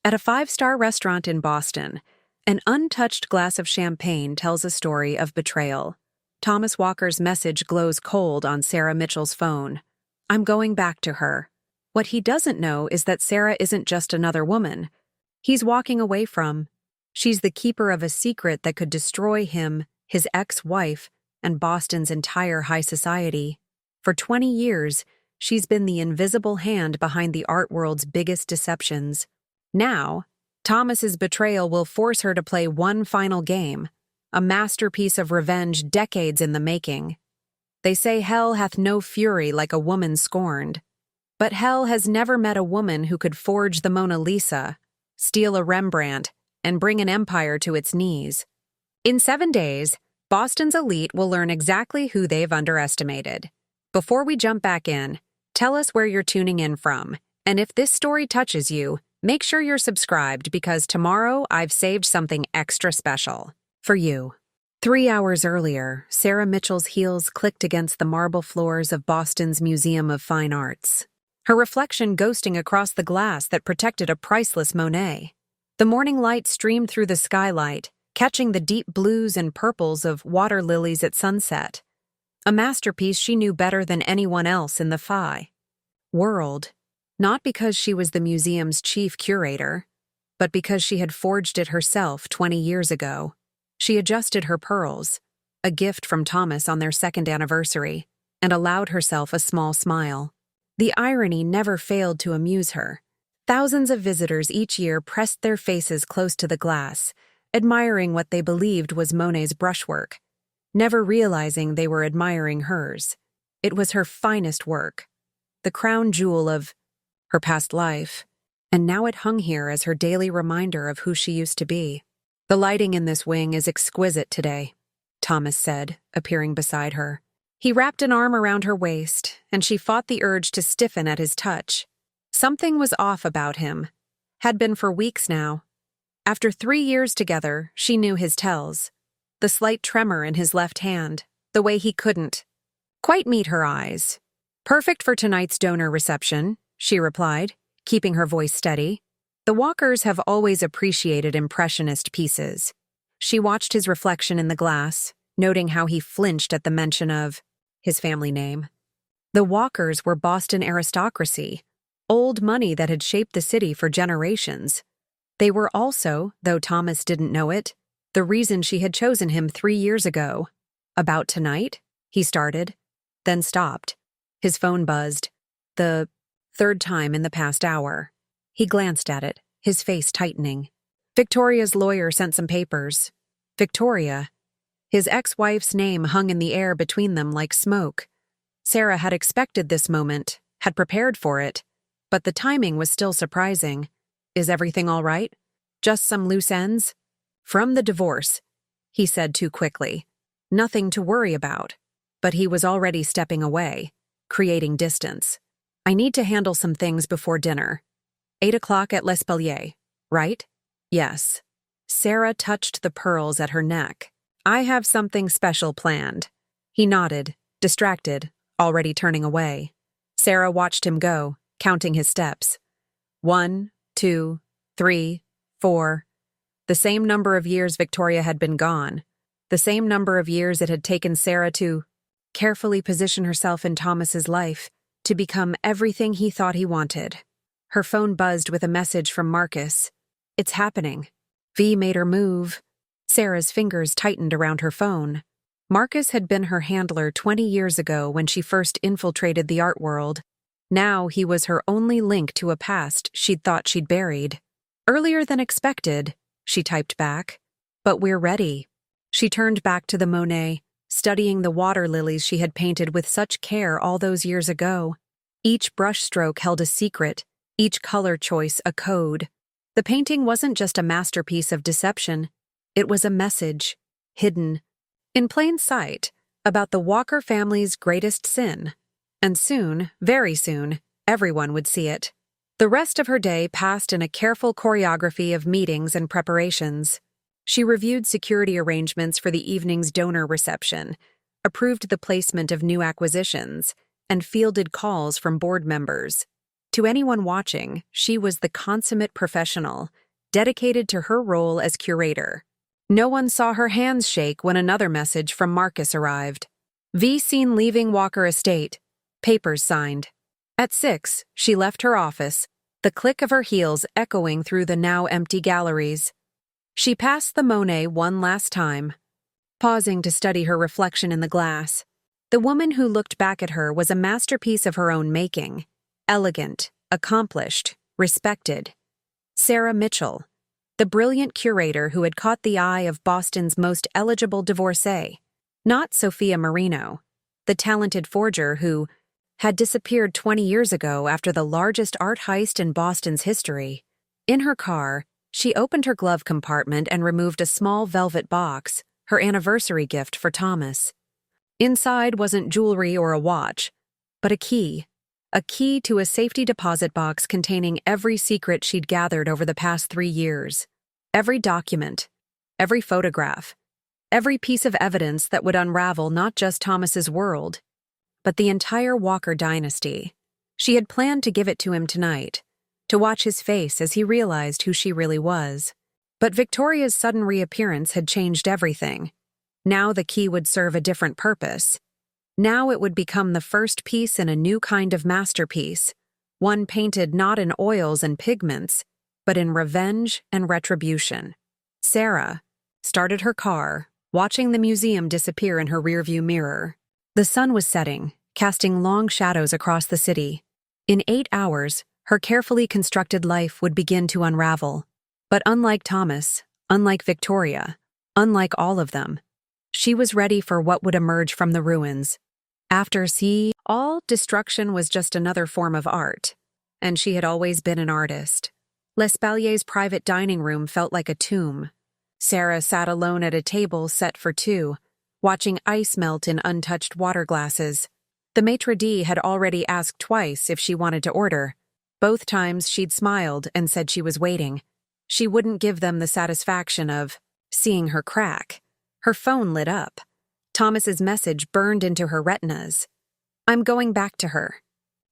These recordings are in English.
At a five-star restaurant in Boston, an untouched glass of champagne tells a story of betrayal. Thomas Walker's message glows cold on Sarah Mitchell's phone. "I'm going back to her." What he doesn't know is that Sarah isn't just another woman he's walking away from. She's the keeper of a secret that could destroy him, his ex-wife, and Boston's entire high society. For 20 years, she's been the invisible hand behind the art world's biggest deceptions. Now, Thomas's betrayal will force her to play one final game, a masterpiece of revenge decades in the making. They say hell hath no fury like a woman scorned. But hell has never met a woman who could forge the Mona Lisa, steal a Rembrandt, and bring an empire to its knees. In 7 days, Boston's elite will learn exactly who they've underestimated. Before we jump back in, tell us where you're tuning in from, and if this story touches you, make sure you're subscribed because tomorrow I've saved something extra special for you. 3 hours earlier, Sarah Mitchell's heels clicked against the marble floors of Boston's Museum of Fine Arts, her reflection ghosting across the glass that protected a priceless Monet. The morning light streamed through the skylight, catching the deep blues and purples of water lilies at sunset, a masterpiece she knew better than anyone else in the Phi world, not because she was the museum's chief curator, but because she had forged it herself 20 years ago. She adjusted her pearls, a gift from Thomas on their second anniversary, and allowed herself a small smile. The irony never failed to amuse her. Thousands of visitors each year pressed their faces close to the glass, admiring what they believed was Monet's brushwork, never realizing they were admiring hers. It was her finest work, the crown jewel of her past life, and now it hung here as her daily reminder of who she used to be. "The lighting in this wing is exquisite today," Thomas said, appearing beside her. He wrapped an arm around her waist, and she fought the urge to stiffen at his touch. Something was off about him. Had been for weeks now. After 3 years together, she knew his tells. The slight tremor in his left hand, the way he couldn't quite meet her eyes. "Perfect for tonight's donor reception," she replied, keeping her voice steady. The Walkers have always appreciated impressionist pieces. She watched his reflection in the glass, noting how he flinched at the mention of his family name. The Walkers were Boston aristocracy, old money that had shaped the city for generations. They were also, though Thomas didn't know it, the reason she had chosen him 3 years ago. "About tonight?" he started, then stopped. His phone buzzed, the third time in the past hour. He glanced at it, his face tightening. Victoria's lawyer sent some papers. Victoria. His ex-wife's name hung in the air between them like smoke. Sarah had expected this moment, had prepared for it, but the timing was still surprising. "Is everything all right? Just some loose ends?" "From the divorce," he said too quickly. Nothing to worry about, but he was already stepping away, creating distance. "I need to handle some things before dinner. 8 o'clock at L'Espalier, right?" "Yes." Sarah touched the pearls at her neck. "I have something special planned." He nodded, distracted, already turning away. Sarah watched him go, counting his steps. 1, 2, 3, 4. The same number of years Victoria had been gone. The same number of years it had taken Sarah to carefully position herself in Thomas's life, to become everything he thought he wanted. Her phone buzzed with a message from Marcus. "It's happening." V made her move. Sarah's fingers tightened around her phone. Marcus had been her handler 20 years ago when she first infiltrated the art world. Now he was her only link to a past she'd thought she'd buried. "Earlier than expected," she typed back. "But we're ready." She turned back to the Monet, studying the water lilies she had painted with such care all those years ago. Each brushstroke held a secret, each color choice a code. The painting wasn't just a masterpiece of deception. It was a message, hidden, in plain sight, about the Walker family's greatest sin. And soon, very soon, everyone would see it. The rest of her day passed in a careful choreography of meetings and preparations. She reviewed security arrangements for the evening's donor reception, approved the placement of new acquisitions, and fielded calls from board members. To anyone watching, she was the consummate professional, dedicated to her role as curator. No one saw her hands shake when another message from Marcus arrived. V seen leaving Walker Estate. Papers signed. At 6, she left her office, the click of her heels echoing through the now empty galleries. She passed the Monet one last time, pausing to study her reflection in the glass. The woman who looked back at her was a masterpiece of her own making. Elegant, accomplished, respected. Sarah Mitchell, the brilliant curator who had caught the eye of Boston's most eligible divorcee. Not Sophia Marino, the talented forger who had disappeared 20 years ago after the largest art heist in Boston's history. In her car, she opened her glove compartment and removed a small velvet box, her anniversary gift for Thomas. Inside wasn't jewelry or a watch, but a key to a safety deposit box containing every secret she'd gathered over the past 3 years. Every document, every photograph, every piece of evidence that would unravel not just Thomas's world, but the entire Walker dynasty. She had planned to give it to him tonight, to watch his face as he realized who she really was. But Victoria's sudden reappearance had changed everything. Now the key would serve a different purpose. Now it would become the first piece in a new kind of masterpiece, one painted not in oils and pigments, but in revenge and retribution. Sarah started her car, watching the museum disappear in her rearview mirror. The sun was setting, casting long shadows across the city. In 8 hours, her carefully constructed life would begin to unravel. But unlike Thomas, unlike Victoria, unlike all of them, she was ready for what would emerge from the ruins. After all destruction was just another form of art, and she had always been an artist. L'Espalier's private dining room felt like a tomb. Sarah sat alone at a table set for 2, watching ice melt in untouched water glasses. The maitre d' had already asked twice if she wanted to order. Both times she'd smiled and said she was waiting. She wouldn't give them the satisfaction of seeing her crack. Her phone lit up. Thomas's message burned into her retinas. "I'm going back to her.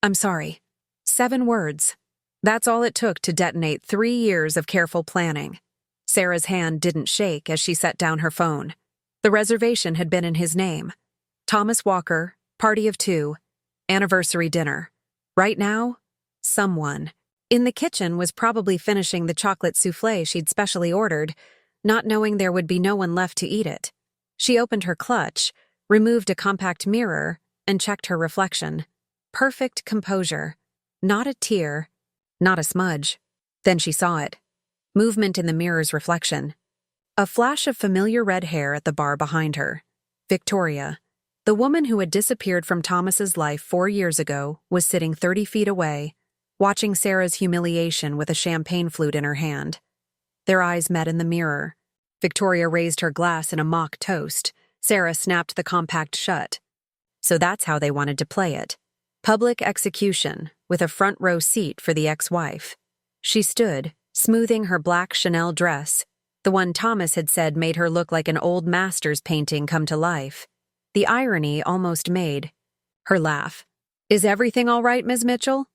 I'm sorry." 7 words. That's all it took to detonate 3 years of careful planning. Sarah's hand didn't shake as she set down her phone. The reservation had been in his name. Thomas Walker, party of 2, anniversary dinner. Right now, someone in the kitchen was probably finishing the chocolate soufflé she'd specially ordered, not knowing there would be no one left to eat it. She opened her clutch, removed a compact mirror, and checked her reflection. Perfect composure. Not a tear, not a smudge. Then she saw it. Movement in the mirror's reflection. A flash of familiar red hair at the bar behind her. Victoria, the woman who had disappeared from Thomas's life 4 years ago, was sitting 30 feet away, watching Sarah's humiliation with a champagne flute in her hand. Their eyes met in the mirror. Victoria raised her glass in a mock toast. Sarah snapped the compact shut. So that's how they wanted to play it. Public execution, with a front row seat for the ex-wife. She stood, smoothing her black Chanel dress, the one Thomas had said made her look like an old master's painting come to life. The irony almost made her laugh. "Is everything all right, Ms. Mitchell?"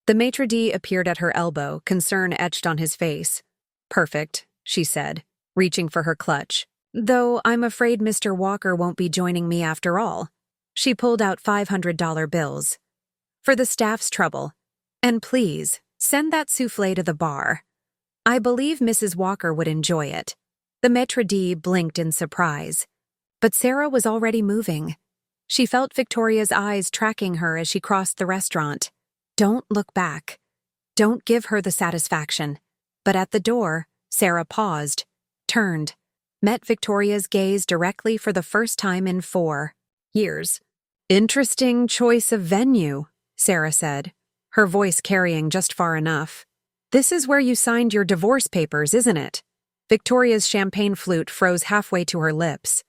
The maitre d' appeared at her elbow, concern etched on his face. "Perfect," she said, reaching for her clutch. "Though I'm afraid Mr. Walker won't be joining me after all." She pulled out $500 bills. "For the staff's trouble. And please, send that soufflé to the bar. I believe Mrs. Walker would enjoy it." The maitre d' blinked in surprise. But Sarah was already moving. She felt Victoria's eyes tracking her as she crossed the restaurant. Don't look back. Don't give her the satisfaction. But at the door, Sarah paused, turned, met Victoria's gaze directly for the first time in 4 years. "Interesting choice of venue," Sarah said, her voice carrying just far enough. "This is where you signed your divorce papers, isn't it?" Victoria's champagne flute froze halfway to her lips.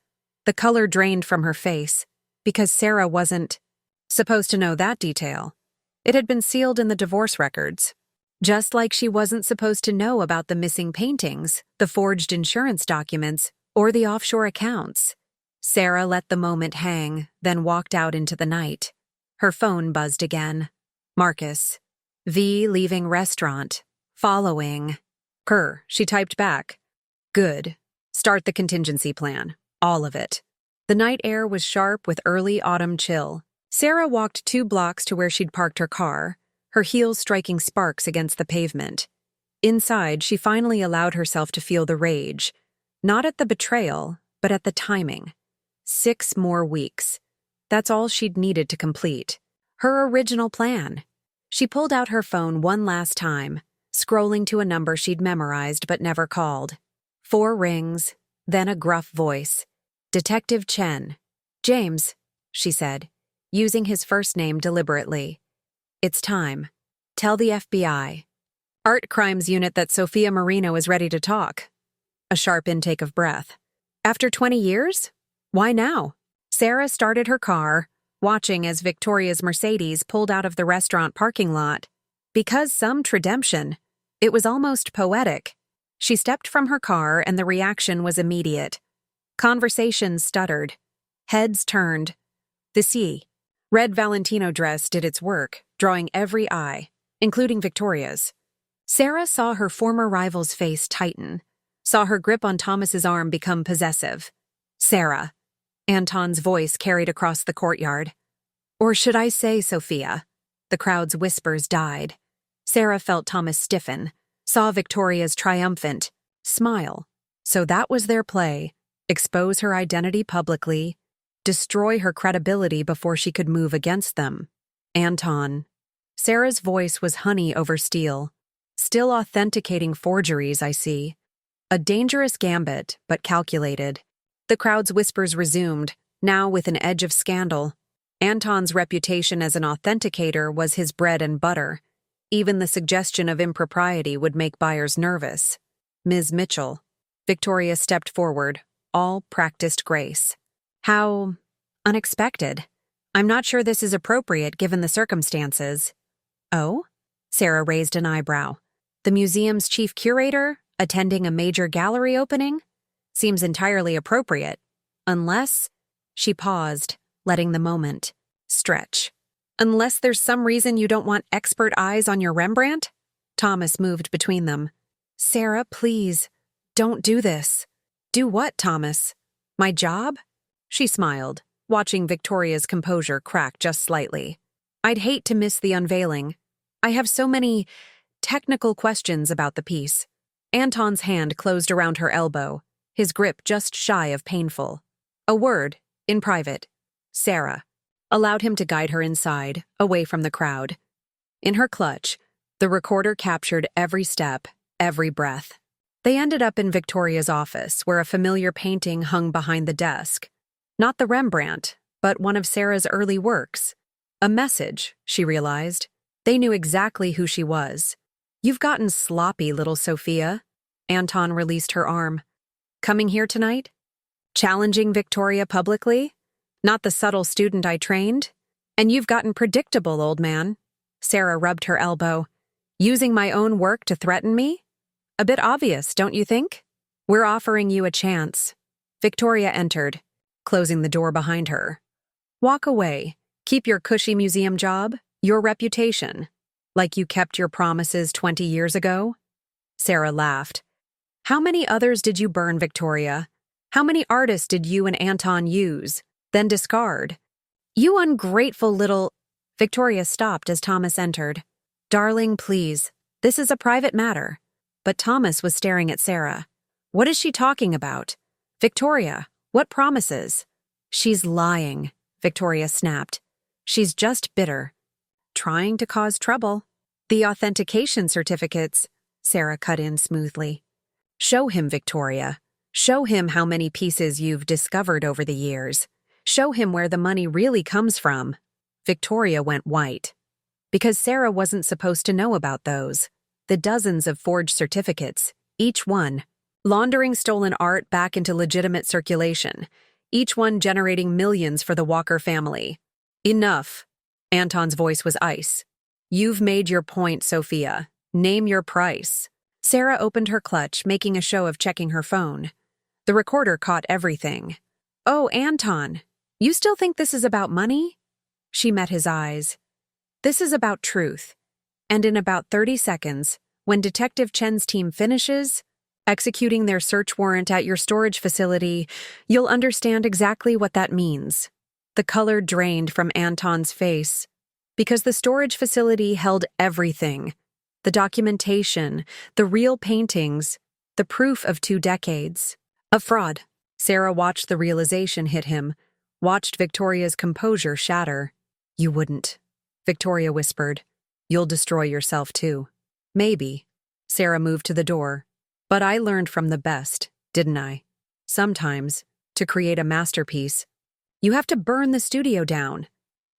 The color drained from her face, because Sarah wasn't supposed to know that detail. It had been sealed in the divorce records. Just like she wasn't supposed to know about the missing paintings, the forged insurance documents, or the offshore accounts. Sarah let the moment hang, then walked out into the night. Her phone buzzed again. Marcus. V leaving restaurant. Following. Her, she typed back. Good. Start the contingency plan. All of it. The night air was sharp with early autumn chill. Sarah walked 2 blocks to where she'd parked her car, her heels striking sparks against the pavement. Inside, she finally allowed herself to feel the rage. Not at the betrayal, but at the timing. 6 more weeks. That's all she'd needed to complete. Her original plan. She pulled out her phone one last time, scrolling to a number she'd memorized but never called. 4 rings, then a gruff voice. Detective Chen. James, she said, using his first name deliberately. It's time. Tell the FBI. Art Crimes Unit that Sophia Marino is ready to talk. A sharp intake of breath. After 20 years? Why now? Sarah started her car, watching as Victoria's Mercedes pulled out of the restaurant parking lot. Because some redemption. It was almost poetic. She stepped from her car and the reaction was immediate. Conversations stuttered. Heads turned. The red Valentino dress did its work, drawing every eye, including Victoria's. Sarah saw her former rival's face tighten, saw her grip on Thomas's arm become possessive. Sarah. Anton's voice carried across the courtyard. Or should I say Sophia? The crowd's whispers died. Sarah felt Thomas stiffen, saw Victoria's triumphant smile. So that was their play. Expose her identity publicly, destroy her credibility before she could move against them. Anton. Sarah's voice was honey over steel. Still authenticating forgeries, I see. A dangerous gambit, but calculated. The crowd's whispers resumed, now with an edge of scandal. Anton's reputation as an authenticator was his bread and butter. Even the suggestion of impropriety would make buyers nervous. Ms. Mitchell. Victoria stepped forward, all practiced grace. How unexpected. I'm not sure this is appropriate given the circumstances. Oh? Sarah raised an eyebrow. The museum's chief curator, attending a major gallery opening? Seems entirely appropriate. Unless... She paused, letting the moment stretch. Unless there's some reason you don't want expert eyes on your Rembrandt? Thomas moved between them. Sarah, please, don't do this. Do what, Thomas? My job? She smiled, watching Victoria's composure crack just slightly. I'd hate to miss the unveiling. I have so many technical questions about the piece. Anton's hand closed around her elbow, his grip just shy of painful. A word, in private. Sarah allowed him to guide her inside, away from the crowd. In her clutch, the recorder captured every step, every breath. They ended up in Victoria's office, where a familiar painting hung behind the desk. Not the Rembrandt, but one of Sarah's early works. A message, she realized. They knew exactly who she was. You've gotten sloppy, little Sophia. Anton released her arm. Coming here tonight? Challenging Victoria publicly? Not the subtle student I trained? And you've gotten predictable, old man. Sarah rubbed her elbow. Using my own work to threaten me? A bit obvious, don't you think? We're offering you a chance. Victoria entered, closing the door behind her. Walk away. Keep your cushy museum job, your reputation. Like you kept your promises 20 years ago? Sarah laughed. How many others did you burn, Victoria? How many artists did you and Anton use, then discard? You ungrateful little... Victoria stopped as Thomas entered. Darling, please. This is a private matter. But Thomas was staring at Sarah. What is she talking about? Victoria, what promises? She's lying, Victoria snapped. She's just bitter. Trying to cause trouble. The authentication certificates, Sarah cut in smoothly. Show him, Victoria. Show him how many pieces you've discovered over the years. Show him where the money really comes from. Victoria went white. Because Sarah wasn't supposed to know about those. The dozens of forged certificates, each one. Laundering stolen art back into legitimate circulation. Each one generating millions for the Walker family. Enough. Anton's voice was ice. You've made your point, Sophia. Name your price. Sarah opened her clutch, making a show of checking her phone. The recorder caught everything. Oh, Anton, you still think this is about money? She met his eyes. This is about truth. And in about 30 seconds, when Detective Chen's team finishes executing their search warrant at your storage facility, you'll understand exactly what that means. The color drained from Anton's face. Because the storage facility held everything. The documentation, the real paintings, the proof of 2 decades. Of fraud. Sarah watched the realization hit him, watched Victoria's composure shatter. You wouldn't. Victoria whispered. You'll destroy yourself too. Maybe. Sarah moved to the door. But I learned from the best, didn't I? Sometimes, to create a masterpiece, you have to burn the studio down.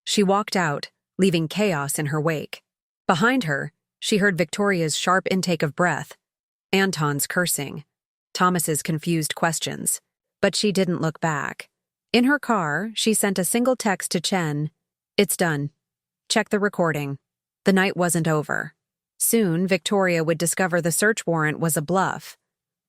She walked out, leaving chaos in her wake. Behind her, she heard Victoria's sharp intake of breath, Anton's cursing, Thomas's confused questions. But she didn't look back. In her car, she sent a single text to Chen. It's done. Check the recording. The night wasn't over. Soon, Victoria would discover the search warrant was a bluff.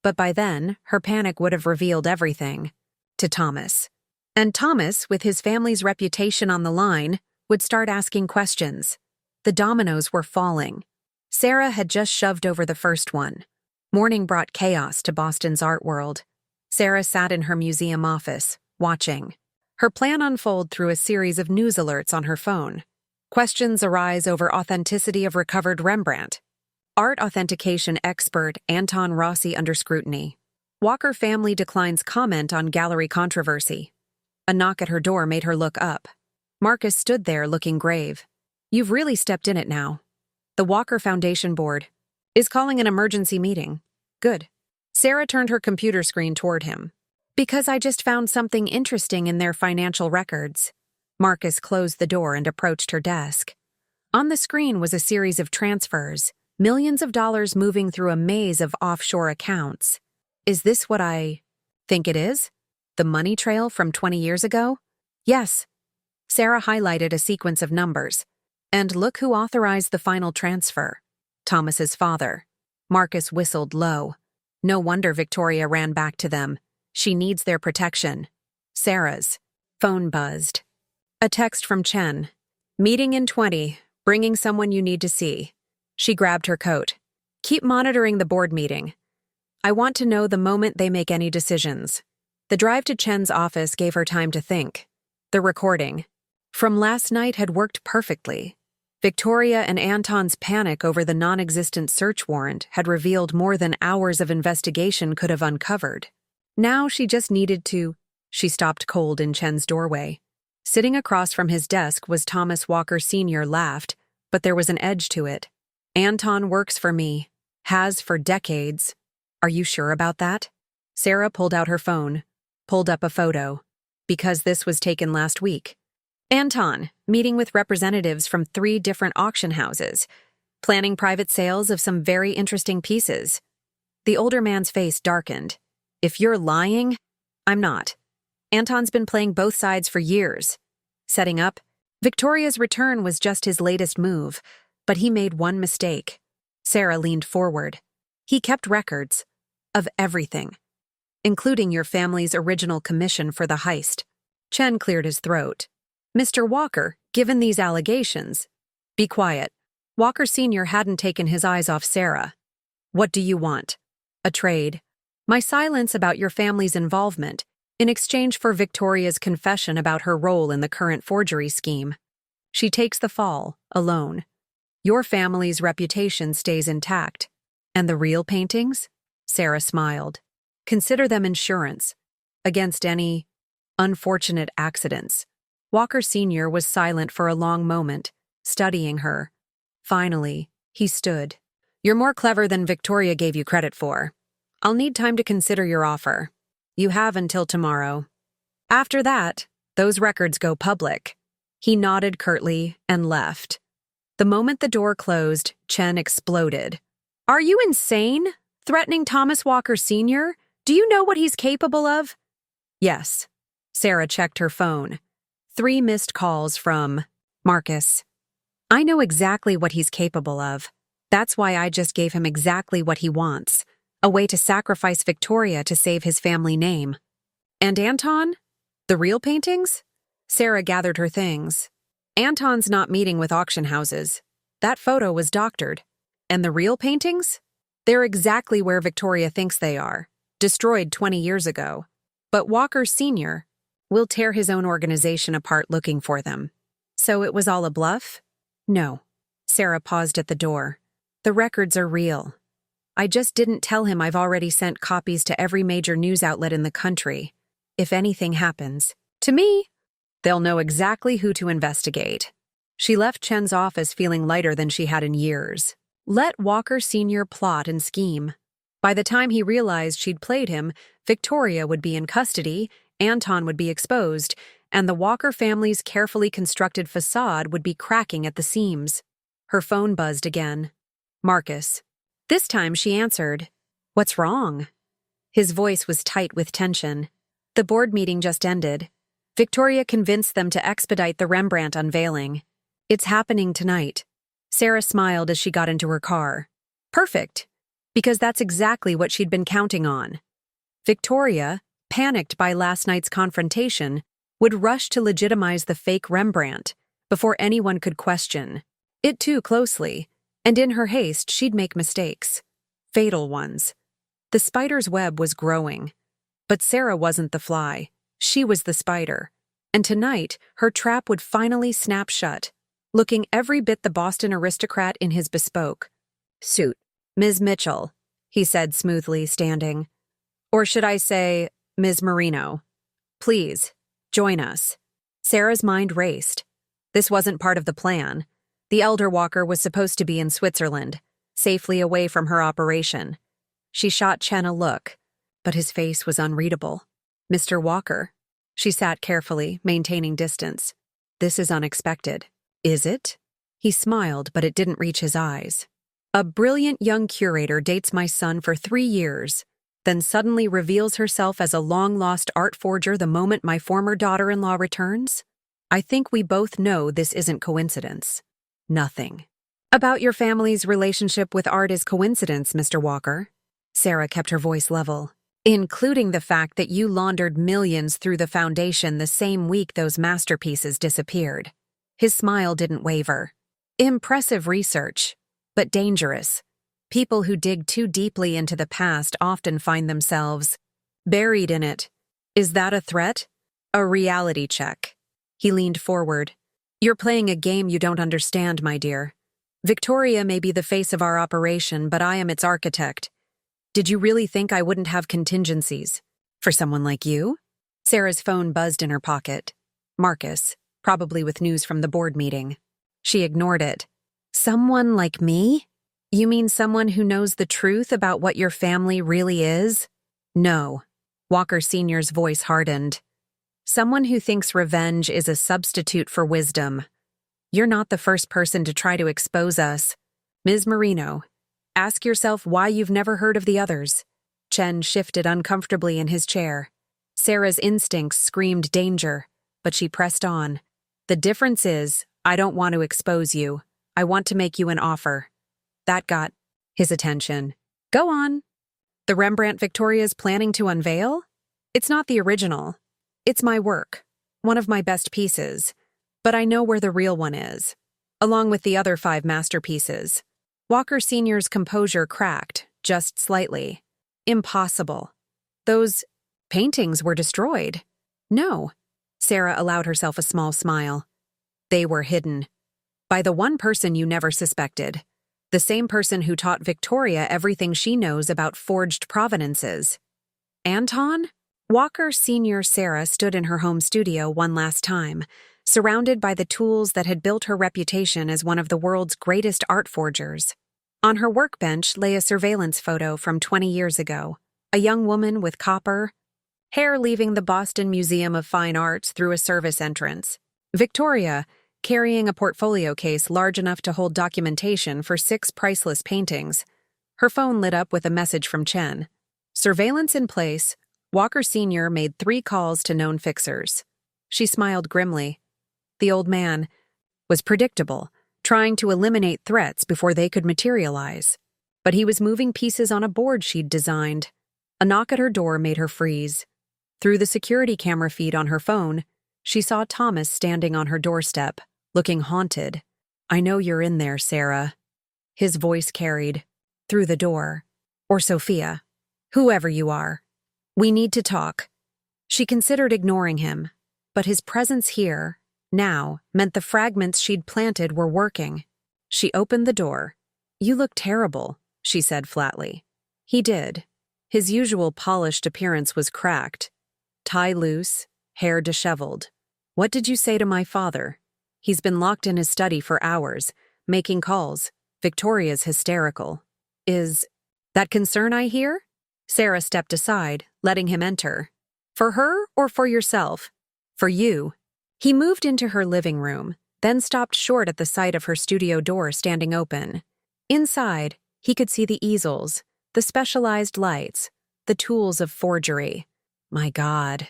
But by then, her panic would have revealed everything. To Thomas. And Thomas, with his family's reputation on the line, would start asking questions. The dominoes were falling. Sarah had just shoved over the first one. Morning brought chaos to Boston's art world. Sarah sat in her museum office, watching. Her plan unfold through a series of news alerts on her phone. Questions arise over authenticity of recovered Rembrandt. Art authentication expert Anton Rossi under scrutiny. Walker family declines comment on gallery controversy. A knock at her door made her look up. Marcus stood there looking grave. You've really stepped in it now. The Walker Foundation board is calling an emergency meeting. Good. Sarah turned her computer screen toward him. Because I just found something interesting in their financial records. Marcus closed the door and approached her desk. On the screen was a series of transfers, millions of dollars moving through a maze of offshore accounts. Is this what I think it is? The money trail from 20 years ago? Yes. Sarah highlighted a sequence of numbers. And look who authorized the final transfer. Thomas's father. Marcus whistled low. No wonder Victoria ran back to them. She needs their protection. Sarah's phone buzzed. A text from Chen. Meeting in 20, bringing someone you need to see. She grabbed her coat. Keep monitoring the board meeting. I want to know the moment they make any decisions. The drive to Chen's office gave her time to think. The recording from last night had worked perfectly. Victoria and Anton's panic over the non-existent search warrant had revealed more than hours of investigation could have uncovered. Now she just needed to. She stopped cold in Chen's doorway. Sitting across from his desk was Thomas Walker Sr. Laughed, but there was an edge to it. Anton works for me. Has for decades. Are you sure about that? Sarah pulled out her phone, pulled up a photo. Because this was taken last week. Anton, meeting with representatives from 3 different auction houses, planning private sales of some very interesting pieces. The older man's face darkened. If you're lying, I'm not. Anton's been playing both sides for years. Setting up, Victoria's return was just his latest move, but he made one mistake. Sarah leaned forward. He kept records of everything, including your family's original commission for the heist. Chen cleared his throat. Mr. Walker, given these allegations. Be quiet. Walker Sr. hadn't taken his eyes off Sarah. What do you want? A trade. My silence about your family's involvement, in exchange for Victoria's confession about her role in the current forgery scheme. She takes the fall, alone. Your family's reputation stays intact. And the real paintings? Sarah smiled. Consider them insurance. Against any unfortunate accidents. Walker Sr. was silent for a long moment, studying her. Finally, he stood. You're more clever than Victoria gave you credit for. I'll need time to consider your offer. You have until tomorrow. After that, those records go public. He nodded curtly and left. The moment the door closed, Chen exploded. Are you insane? Threatening Thomas Walker Sr.? Do you know what he's capable of? Yes. Sarah checked her phone. 3 missed calls from Marcus. I know exactly what he's capable of. That's why I just gave him exactly what he wants. A way to sacrifice Victoria to save his family name. And Anton? The real paintings? Sarah gathered her things. Anton's not meeting with auction houses. That photo was doctored. And the real paintings? They're exactly where Victoria thinks they are, destroyed 20 years ago. But Walker Sr. will tear his own organization apart looking for them. So it was all a bluff? No. Sarah paused at the door. The records are real. I just didn't tell him I've already sent copies to every major news outlet in the country. If anything happens to me, they'll know exactly who to investigate. She left Chen's office feeling lighter than she had in years. Let Walker Sr. plot and scheme. By the time he realized she'd played him, Victoria would be in custody, Anton would be exposed, and the Walker family's carefully constructed facade would be cracking at the seams. Her phone buzzed again. Marcus. This time she answered. What's wrong? His voice was tight with tension. The board meeting just ended. Victoria convinced them to expedite the Rembrandt unveiling. It's happening tonight. Sarah smiled as she got into her car. Perfect, because that's exactly what she'd been counting on. Victoria, panicked by last night's confrontation, would rush to legitimize the fake Rembrandt before anyone could question it too closely, and in her haste she'd make mistakes. Fatal ones. The spider's web was growing. But Sarah wasn't the fly. She was the spider. And tonight, her trap would finally snap shut, looking every bit the Boston aristocrat in his bespoke suit. Ms. Mitchell, he said smoothly, standing. Or should I say, Ms. Marino? Please, join us. Sarah's mind raced. This wasn't part of the plan. The elder Walker was supposed to be in Switzerland, safely away from her operation. She shot Chen a look, but his face was unreadable. Mr. Walker. She sat carefully, maintaining distance. This is unexpected. Is it? He smiled, but it didn't reach his eyes. A brilliant young curator dates my son for 3 years, then suddenly reveals herself as a long-lost art forger the moment my former daughter-in-law returns? I think we both know this isn't coincidence. Nothing about your family's relationship with art is coincidence, Mr. Walker. Sarah kept her voice level. Including the fact that you laundered millions through the foundation the same week those masterpieces disappeared. His smile didn't waver. Impressive research, but dangerous. People who dig too deeply into the past often find themselves buried in it. Is that a threat? A reality check. He leaned forward. You're playing a game you don't understand, my dear. Victoria may be the face of our operation, but I am its architect. Did you really think I wouldn't have contingencies? For someone like you? Sarah's phone buzzed in her pocket. Marcus, probably with news from the board meeting. She ignored it. Someone like me? You mean someone who knows the truth about what your family really is? No. Walker Sr.'s voice hardened. Someone who thinks revenge is a substitute for wisdom. You're not the first person to try to expose us. Ms. Marino, ask yourself why you've never heard of the others. Chen shifted uncomfortably in his chair. Sarah's instincts screamed danger, but she pressed on. The difference is, I don't want to expose you. I want to make you an offer. That got his attention. Go on. The Rembrandt Victoria's planning to unveil? It's not the original. It's my work, one of my best pieces. But I know where the real one is, along with the other 5 masterpieces. Walker Sr.'s composure cracked, just slightly. Impossible. Those paintings were destroyed. No. Sarah allowed herself a small smile. They were hidden. By the one person you never suspected. The same person who taught Victoria everything she knows about forged provenances. Anton? Walker Sr. Sarah stood in her home studio one last time, surrounded by the tools that had built her reputation as one of the world's greatest art forgers. On her workbench lay a surveillance photo from 20 years ago, a young woman with copper hair leaving the Boston Museum of Fine Arts through a service entrance. Victoria, carrying a portfolio case large enough to hold documentation for 6 priceless paintings. Her phone lit up with a message from Chen. Surveillance in place, Walker Sr. made 3 calls to known fixers. She smiled grimly. The old man was predictable, trying to eliminate threats before they could materialize. But he was moving pieces on a board she'd designed. A knock at her door made her freeze. Through the security camera feed on her phone, she saw Thomas standing on her doorstep, looking haunted. I know you're in there, Sarah. His voice carried. Through the door. Or Sophia. Whoever you are. We need to talk. She considered ignoring him, but his presence here, now, meant the fragments she'd planted were working. She opened the door. You look terrible, she said flatly. He did. His usual polished appearance was cracked. Tie loose, hair disheveled. What did you say to my father? He's been locked in his study for hours, making calls. Victoria's hysterical. Is that concern I hear? Sarah stepped aside, letting him enter. For her or for yourself? For you. He moved into her living room, then stopped short at the sight of her studio door standing open. Inside, he could see the easels, the specialized lights, the tools of forgery. My God.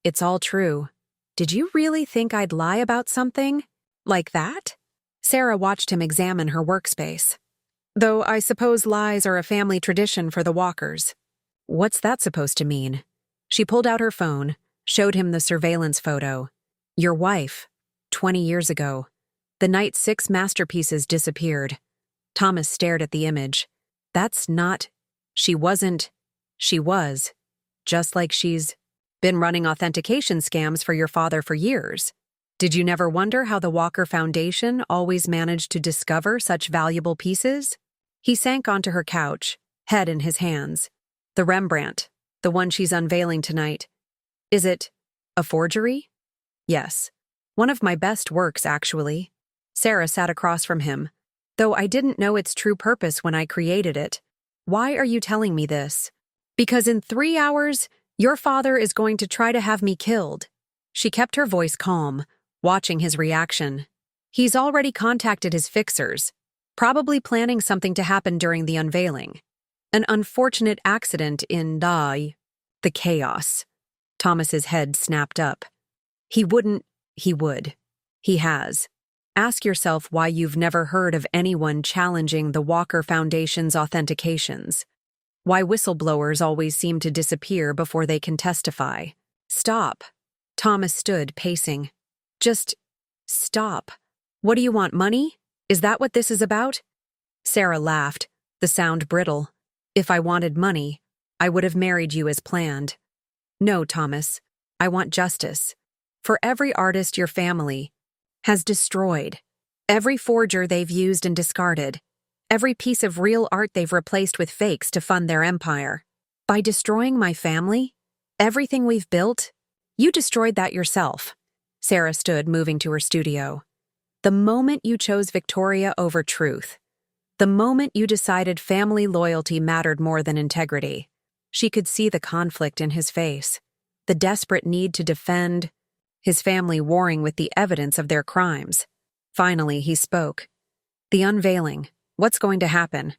It's all true. Did you really think I'd lie about something? Like that? Sarah watched him examine her workspace. Though I suppose lies are a family tradition for the Walkers. What's that supposed to mean? She pulled out her phone, showed him the surveillance photo. Your wife, 20 years ago. The night 6 masterpieces disappeared. Thomas stared at the image. That's not... She wasn't... She was. Just like she's been running authentication scams for your father for years. Did you never wonder how the Walker Foundation always managed to discover such valuable pieces? He sank onto her couch, head in his hands. The Rembrandt, the one she's unveiling tonight. Is it a forgery? Yes. One of my best works, actually. Sarah sat across from him. Though I didn't know its true purpose when I created it. Why are you telling me this? Because in 3 hours, your father is going to try to have me killed. She kept her voice calm, watching his reaction. He's already contacted his fixers, probably planning something to happen during the unveiling. An unfortunate accident in the chaos. Thomas's head snapped up. He wouldn't, he would. He has. Ask yourself why you've never heard of anyone challenging the Walker Foundation's authentications. Why whistleblowers always seem to disappear before they can testify. Stop. Thomas stood, pacing. Just stop. What do you want, money? Is that what this is about? Sarah laughed, the sound brittle. If I wanted money, I would have married you as planned. No, Thomas. I want justice. For every artist your family has destroyed, every forger they've used and discarded, every piece of real art they've replaced with fakes to fund their empire. By destroying my family, everything we've built, you destroyed that yourself. Sarah stood, moving to her studio. The moment you chose Victoria over truth, the moment you decided family loyalty mattered more than integrity, she could see the conflict in his face, the desperate need to defend, his family warring with the evidence of their crimes. Finally, he spoke. The unveiling. What's going to happen?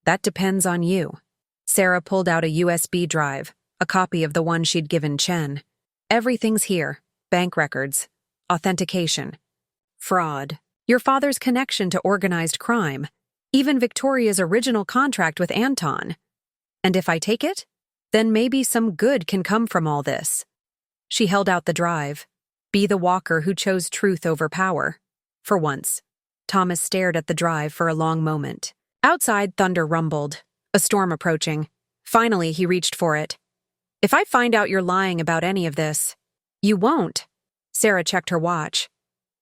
That depends on you. Sarah pulled out a USB drive, a copy of the one she'd given Chen. Everything's here. Bank records. Authentication. Fraud. Your father's connection to organized crime. Even Victoria's original contract with Anton. And if I take it, then maybe some good can come from all this. She held out the drive. Be the Walker who chose truth over power. For once. Thomas stared at the drive for a long moment. Outside, thunder rumbled. A storm approaching. Finally, he reached for it. If I find out you're lying about any of this, you won't. Sarah checked her watch.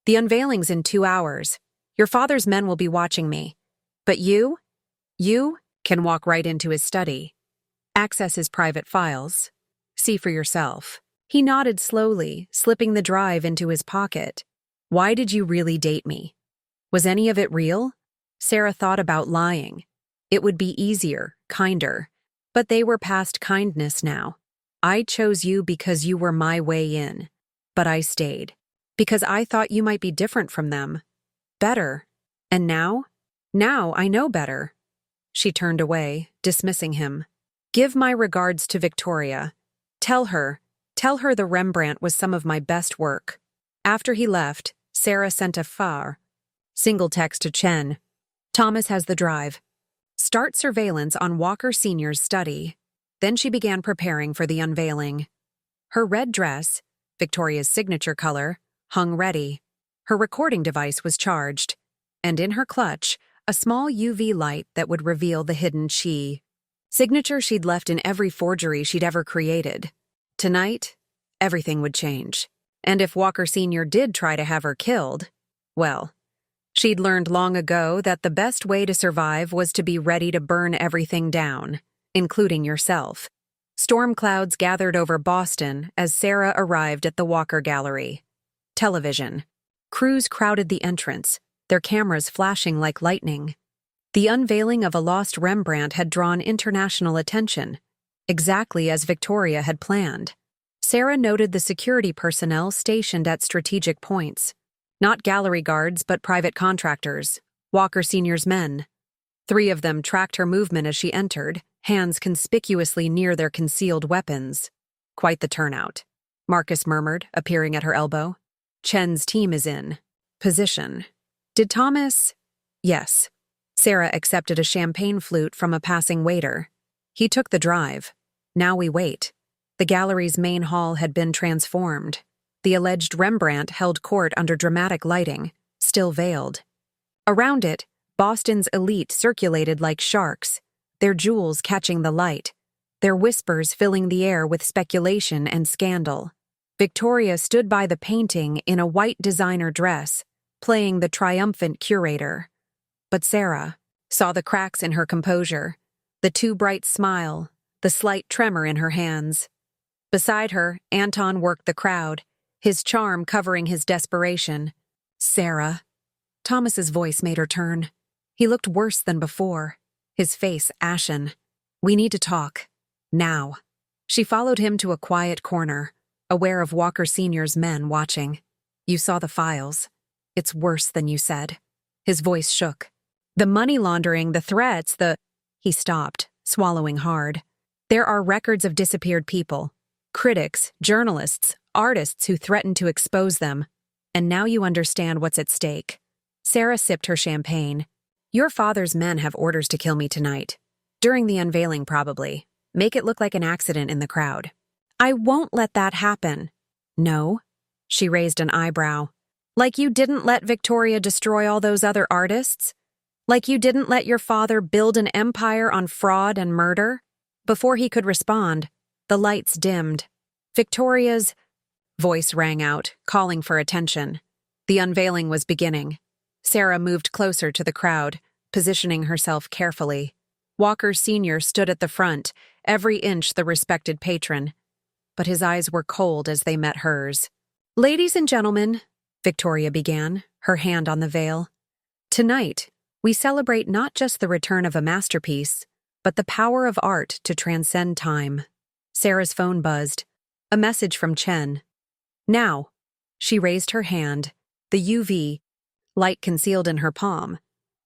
The unveiling's in 2 hours. Your father's men will be watching me. But you can walk right into his study. Access his private files. See for yourself. He nodded slowly, slipping the drive into his pocket. Why did you really date me? Was any of it real? Sarah thought about lying. It would be easier, kinder. But they were past kindness now. I chose you because you were my way in. But I stayed. Because I thought you might be different from them. Better. And now? Now I know better. She turned away, dismissing him. Give my regards to Victoria. Tell her the Rembrandt was some of my best work. After he left, Sarah sent a single text to Chen. Thomas has the drive. Start surveillance on Walker Sr.'s study. Then she began preparing for the unveiling. Her red dress, Victoria's signature color, hung ready. Her recording device was charged. and in her clutch, a small UV light that would reveal the hidden chi. Signature she'd left in every forgery she'd ever created. Tonight, everything would change. And if Walker Sr. did try to have her killed, well, she'd learned long ago that the best way to survive was to be ready to burn everything down, including yourself. Storm clouds gathered over Boston as Sarah arrived at the Walker Gallery. Television. Crews crowded the entrance, their cameras flashing like lightning. The unveiling of a lost Rembrandt had drawn international attention, exactly as Victoria had planned. Sarah noted the security personnel stationed at strategic points. Not gallery guards, but private contractors, Walker Sr.'s men. 3 of them tracked her movement as she entered, hands conspicuously near their concealed weapons. Quite the turnout, Marcus murmured, appearing at her elbow. Chen's team is in position. Did Thomas? Yes. Sarah accepted a champagne flute from a passing waiter. He took the drive. Now we wait. The gallery's main hall had been transformed. The alleged Rembrandt held court under dramatic lighting, still veiled. Around it, Boston's elite circulated like sharks, their jewels catching the light, their whispers filling the air with speculation and scandal. Victoria stood by the painting in a white designer dress, playing the triumphant curator. But Sarah saw the cracks in her composure, the too bright smile, the slight tremor in her hands. Beside her, Anton worked the crowd, his charm covering his desperation. Sarah. Thomas's voice made her turn. He looked worse than before, his face ashen. We need to talk. Now. She followed him to a quiet corner, aware of Walker Sr.'s men watching. You saw the files. It's worse than you said. His voice shook. The money laundering, the threats, He stopped, swallowing hard. There are records of disappeared people. Critics, journalists, artists who threatened to expose them. And now you understand what's at stake. Sarah sipped her champagne. Your father's men have orders to kill me tonight. During the unveiling, probably. Make it look like an accident in the crowd. I won't let that happen. No? She raised an eyebrow. Like you didn't let Victoria destroy all those other artists? Like you didn't let your father build an empire on fraud and murder? Before he could respond, the lights dimmed. Victoria's voice rang out, calling for attention. The unveiling was beginning. Sarah moved closer to the crowd, positioning herself carefully. Walker Sr. stood at the front, every inch the respected patron. But his eyes were cold as they met hers. Ladies and gentlemen, Victoria began, her hand on the veil. Tonight, we celebrate not just the return of a masterpiece, but the power of art to transcend time. Sarah's phone buzzed. A message from Chen. Now. She raised her hand, the UV light concealed in her palm.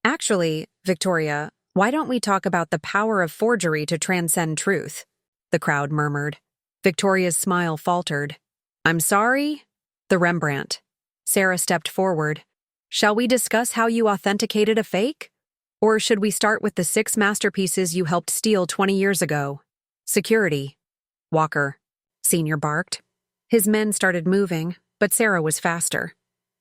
Actually, Victoria, why don't we talk about the power of forgery to transcend truth? The crowd murmured. Victoria's smile faltered. I'm sorry? The Rembrandt. Sarah stepped forward. Shall we discuss how you authenticated a fake? Or should we start with the 6 masterpieces you helped steal 20 years ago? Security. Walker Sr. barked. His men started moving, but Sarah was faster.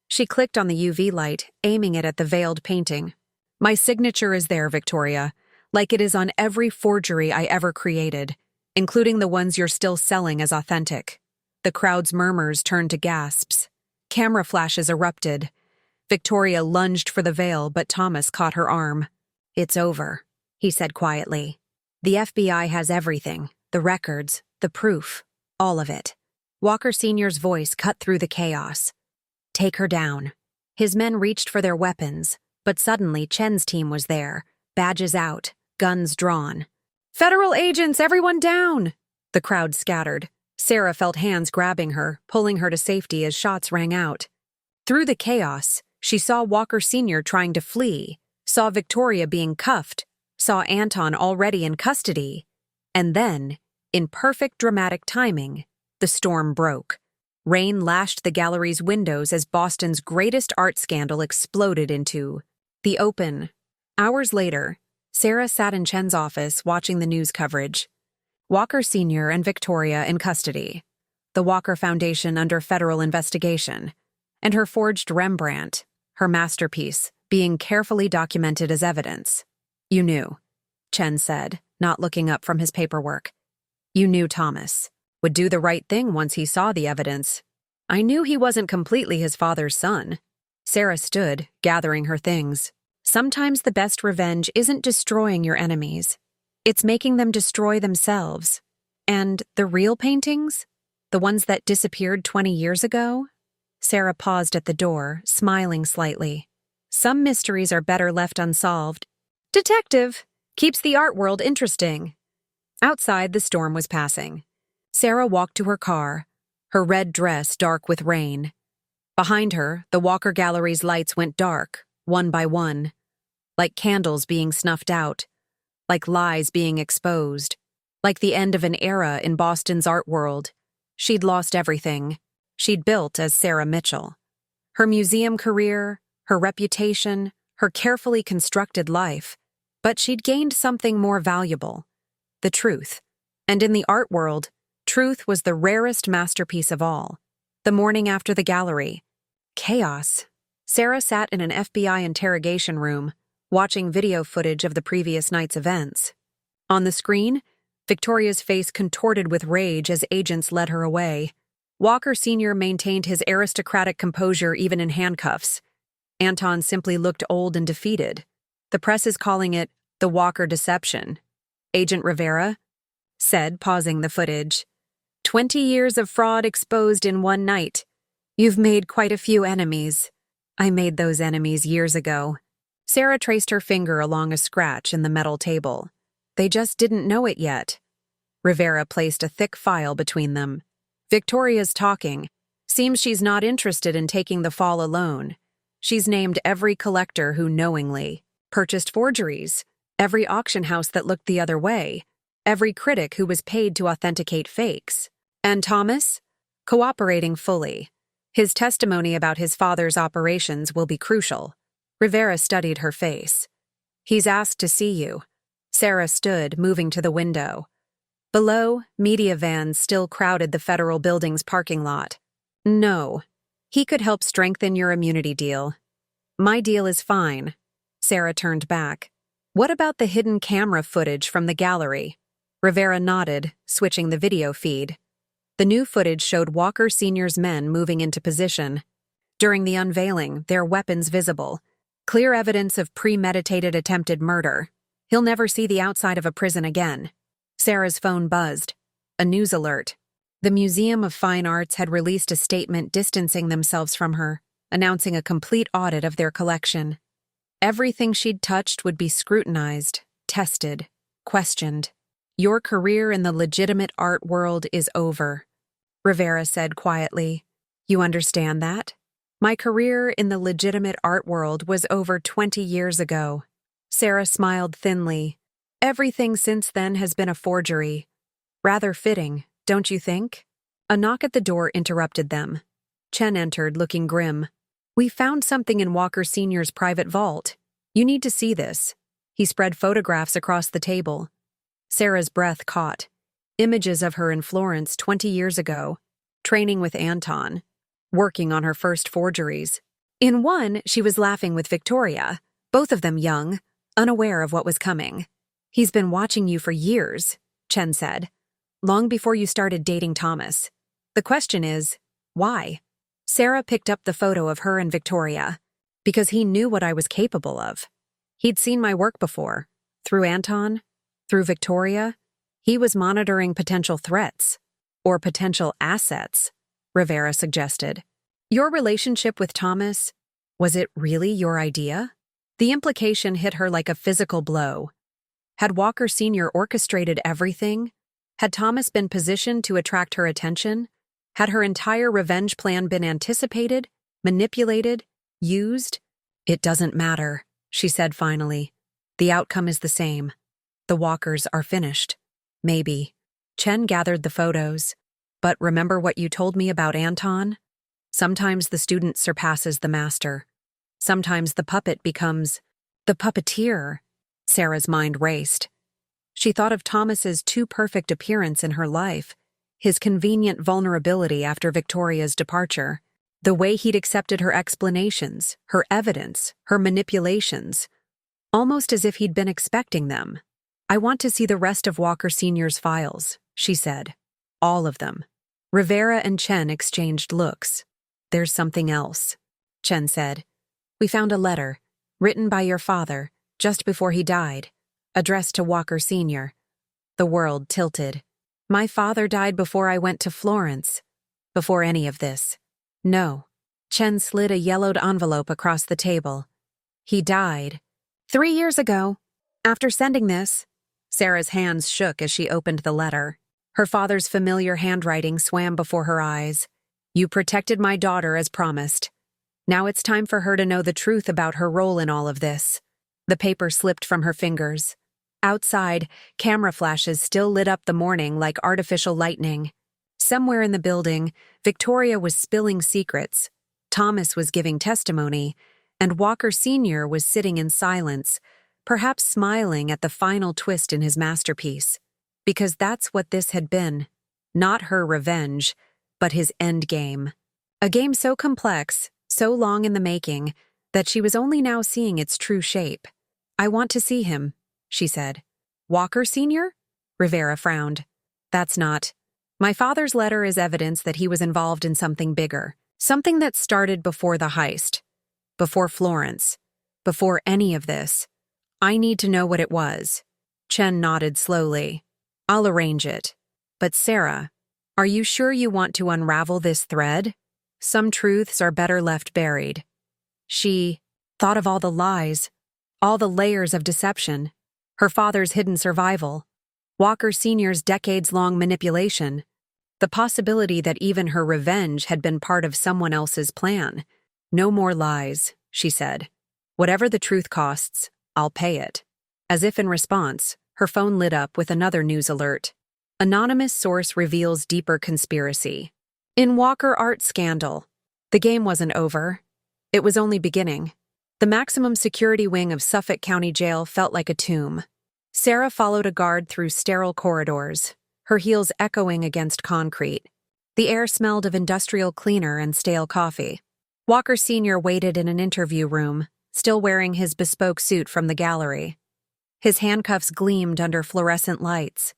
She clicked on the UV light, aiming it at the veiled painting. My signature is there, Victoria, like it is on every forgery I ever created, including the ones you're still selling as authentic. The crowd's murmurs turned to gasps. Camera flashes erupted. Victoria lunged for the veil, but Thomas caught her arm. It's over, he said quietly. The FBI has everything, the records, the proof, all of it. Walker Sr.'s voice cut through the chaos. Take her down. His men reached for their weapons, but suddenly Chen's team was there, badges out, guns drawn. Federal agents, everyone down! The crowd scattered. Sarah felt hands grabbing her, pulling her to safety as shots rang out. Through the chaos, she saw Walker Sr. trying to flee, saw Victoria being cuffed, saw Anton already in custody. And then, in perfect dramatic timing, the storm broke. Rain lashed the gallery's windows as Boston's greatest art scandal exploded into the open. Hours later, Sarah sat in Chen's office watching the news coverage. Walker Sr. and Victoria in custody, the Walker Foundation under federal investigation, and her forged Rembrandt, her masterpiece, being carefully documented as evidence. You knew, Chen said, not looking up from his paperwork. You knew Thomas would do the right thing once he saw the evidence. I knew he wasn't completely his father's son. Sarah stood, gathering her things. Sometimes the best revenge isn't destroying your enemies. It's making them destroy themselves. And the real paintings? The ones that disappeared 20 years ago? Sarah paused at the door, smiling slightly. Some mysteries are better left unsolved. Detective! Keeps the art world interesting. Outside, the storm was passing. Sarah walked to her car, her red dress dark with rain. Behind her, the Walker Gallery's lights went dark, one by one, like candles being snuffed out, like lies being exposed, like the end of an era in Boston's art world. She'd lost everything she'd built as Sarah Mitchell. Her museum career, her reputation, her carefully constructed life. But she'd gained something more valuable, the truth. And in the art world, truth was the rarest masterpiece of all. The morning after the gallery. Chaos. Sarah sat in an FBI interrogation room, watching video footage of the previous night's events. On the screen, Victoria's face contorted with rage as agents led her away. Walker Sr. maintained his aristocratic composure even in handcuffs. Anton simply looked old and defeated. The press is calling it the Walker deception. Agent Rivera said, pausing the footage. 20 years of fraud exposed in one night. You've made quite a few enemies. I made those enemies years ago. Sarah traced her finger along a scratch in the metal table. They just didn't know it yet. Rivera placed a thick file between them. Victoria's talking. Seems she's not interested in taking the fall alone. She's named every collector who knowingly purchased forgeries, every auction house that looked the other way, every critic who was paid to authenticate fakes. And Thomas? Cooperating fully. His testimony about his father's operations will be crucial. Rivera studied her face. He's asked to see you. Sarah stood, moving to the window. Below, media vans still crowded the federal building's parking lot. No. He could help strengthen your immunity deal. My deal is fine. Sarah turned back. What about the hidden camera footage from the gallery? Rivera nodded, switching the video feed. The new footage showed Walker Sr.'s men moving into position. During the unveiling, their weapons visible. Clear evidence of premeditated attempted murder. He'll never see the outside of a prison again. Sarah's phone buzzed. A news alert. The Museum of Fine Arts had released a statement distancing themselves from her, announcing a complete audit of their collection. Everything she'd touched would be scrutinized, tested, questioned. Your career in the legitimate art world is over, Rivera said quietly. You understand that? My career in the legitimate art world was over 20 years ago. Sarah smiled thinly. Everything since then has been a forgery. Rather fitting, don't you think? A knock at the door interrupted them. Chen entered, looking grim. We found something in Walker Sr.'s private vault. You need to see this. He spread photographs across the table. Sarah's breath caught. Images of her in Florence 20 years ago, training with Anton, working on her first forgeries. In one, she was laughing with Victoria, both of them young, unaware of what was coming. He's been watching you for years, Chen said, long before you started dating Thomas. The question is, why? Sarah picked up the photo of her and Victoria, because he knew what I was capable of. He'd seen my work before, through Anton, through Victoria. He was monitoring potential threats, or potential assets, Rivera suggested. Your relationship with Thomas, was it really your idea? The implication hit her like a physical blow. Had Walker Sr. orchestrated everything? Had Thomas been positioned to attract her attention? Had her entire revenge plan been anticipated, manipulated, used? It doesn't matter, she said finally. The outcome is the same. The Walkers are finished. Maybe. Chen gathered the photos. But remember what you told me about Anton? Sometimes the student surpasses the master. Sometimes the puppet becomes the puppeteer. Sarah's mind raced. She thought of Thomas's too perfect appearance in her life, his convenient vulnerability after Victoria's departure. The way he'd accepted her explanations, her evidence, her manipulations, almost as if he'd been expecting them. "I want to see the rest of Walker Sr.'s files," she said. "All of them." Rivera and Chen exchanged looks. "There's something else," Chen said. "We found a letter, written by your father, just before he died, addressed to Walker Sr." The world tilted. "My father died before I went to Florence. Before any of this." "No." Chen slid a yellowed envelope across the table. "He died 3 years ago. After sending this." Sarah's hands shook as she opened the letter. Her father's familiar handwriting swam before her eyes. "You protected my daughter as promised. Now it's time for her to know the truth about her role in all of this." The paper slipped from her fingers. Outside, camera flashes still lit up the morning like artificial lightning. Somewhere in the building, Victoria was spilling secrets, Thomas was giving testimony, and Walker Sr. was sitting in silence, perhaps smiling at the final twist in his masterpiece. Because that's what this had been. Not her revenge, but his endgame. A game so complex, so long in the making, that she was only now seeing its true shape. "I want to see him," she said. "Walker Sr.?" Rivera frowned. "That's not. My father's letter is evidence that he was involved in something bigger, something that started before the heist, before Florence, before any of this. I need to know what it was." Chen nodded slowly. "I'll arrange it. But Sarah, are you sure you want to unravel this thread? Some truths are better left buried." She thought of all the lies, all the layers of deception, her father's hidden survival, Walker Sr.'s decades-long manipulation, the possibility that even her revenge had been part of someone else's plan. "No more lies," she said. "Whatever the truth costs, I'll pay it." As if in response, her phone lit up with another news alert. Anonymous source reveals deeper conspiracy. In Walker art scandal. The game wasn't over. It was only beginning. The maximum security wing of Suffolk County Jail felt like a tomb. Sarah followed a guard through sterile corridors, her heels echoing against concrete. The air smelled of industrial cleaner and stale coffee. Walker Sr. waited in an interview room, still wearing his bespoke suit from the gallery. His handcuffs gleamed under fluorescent lights.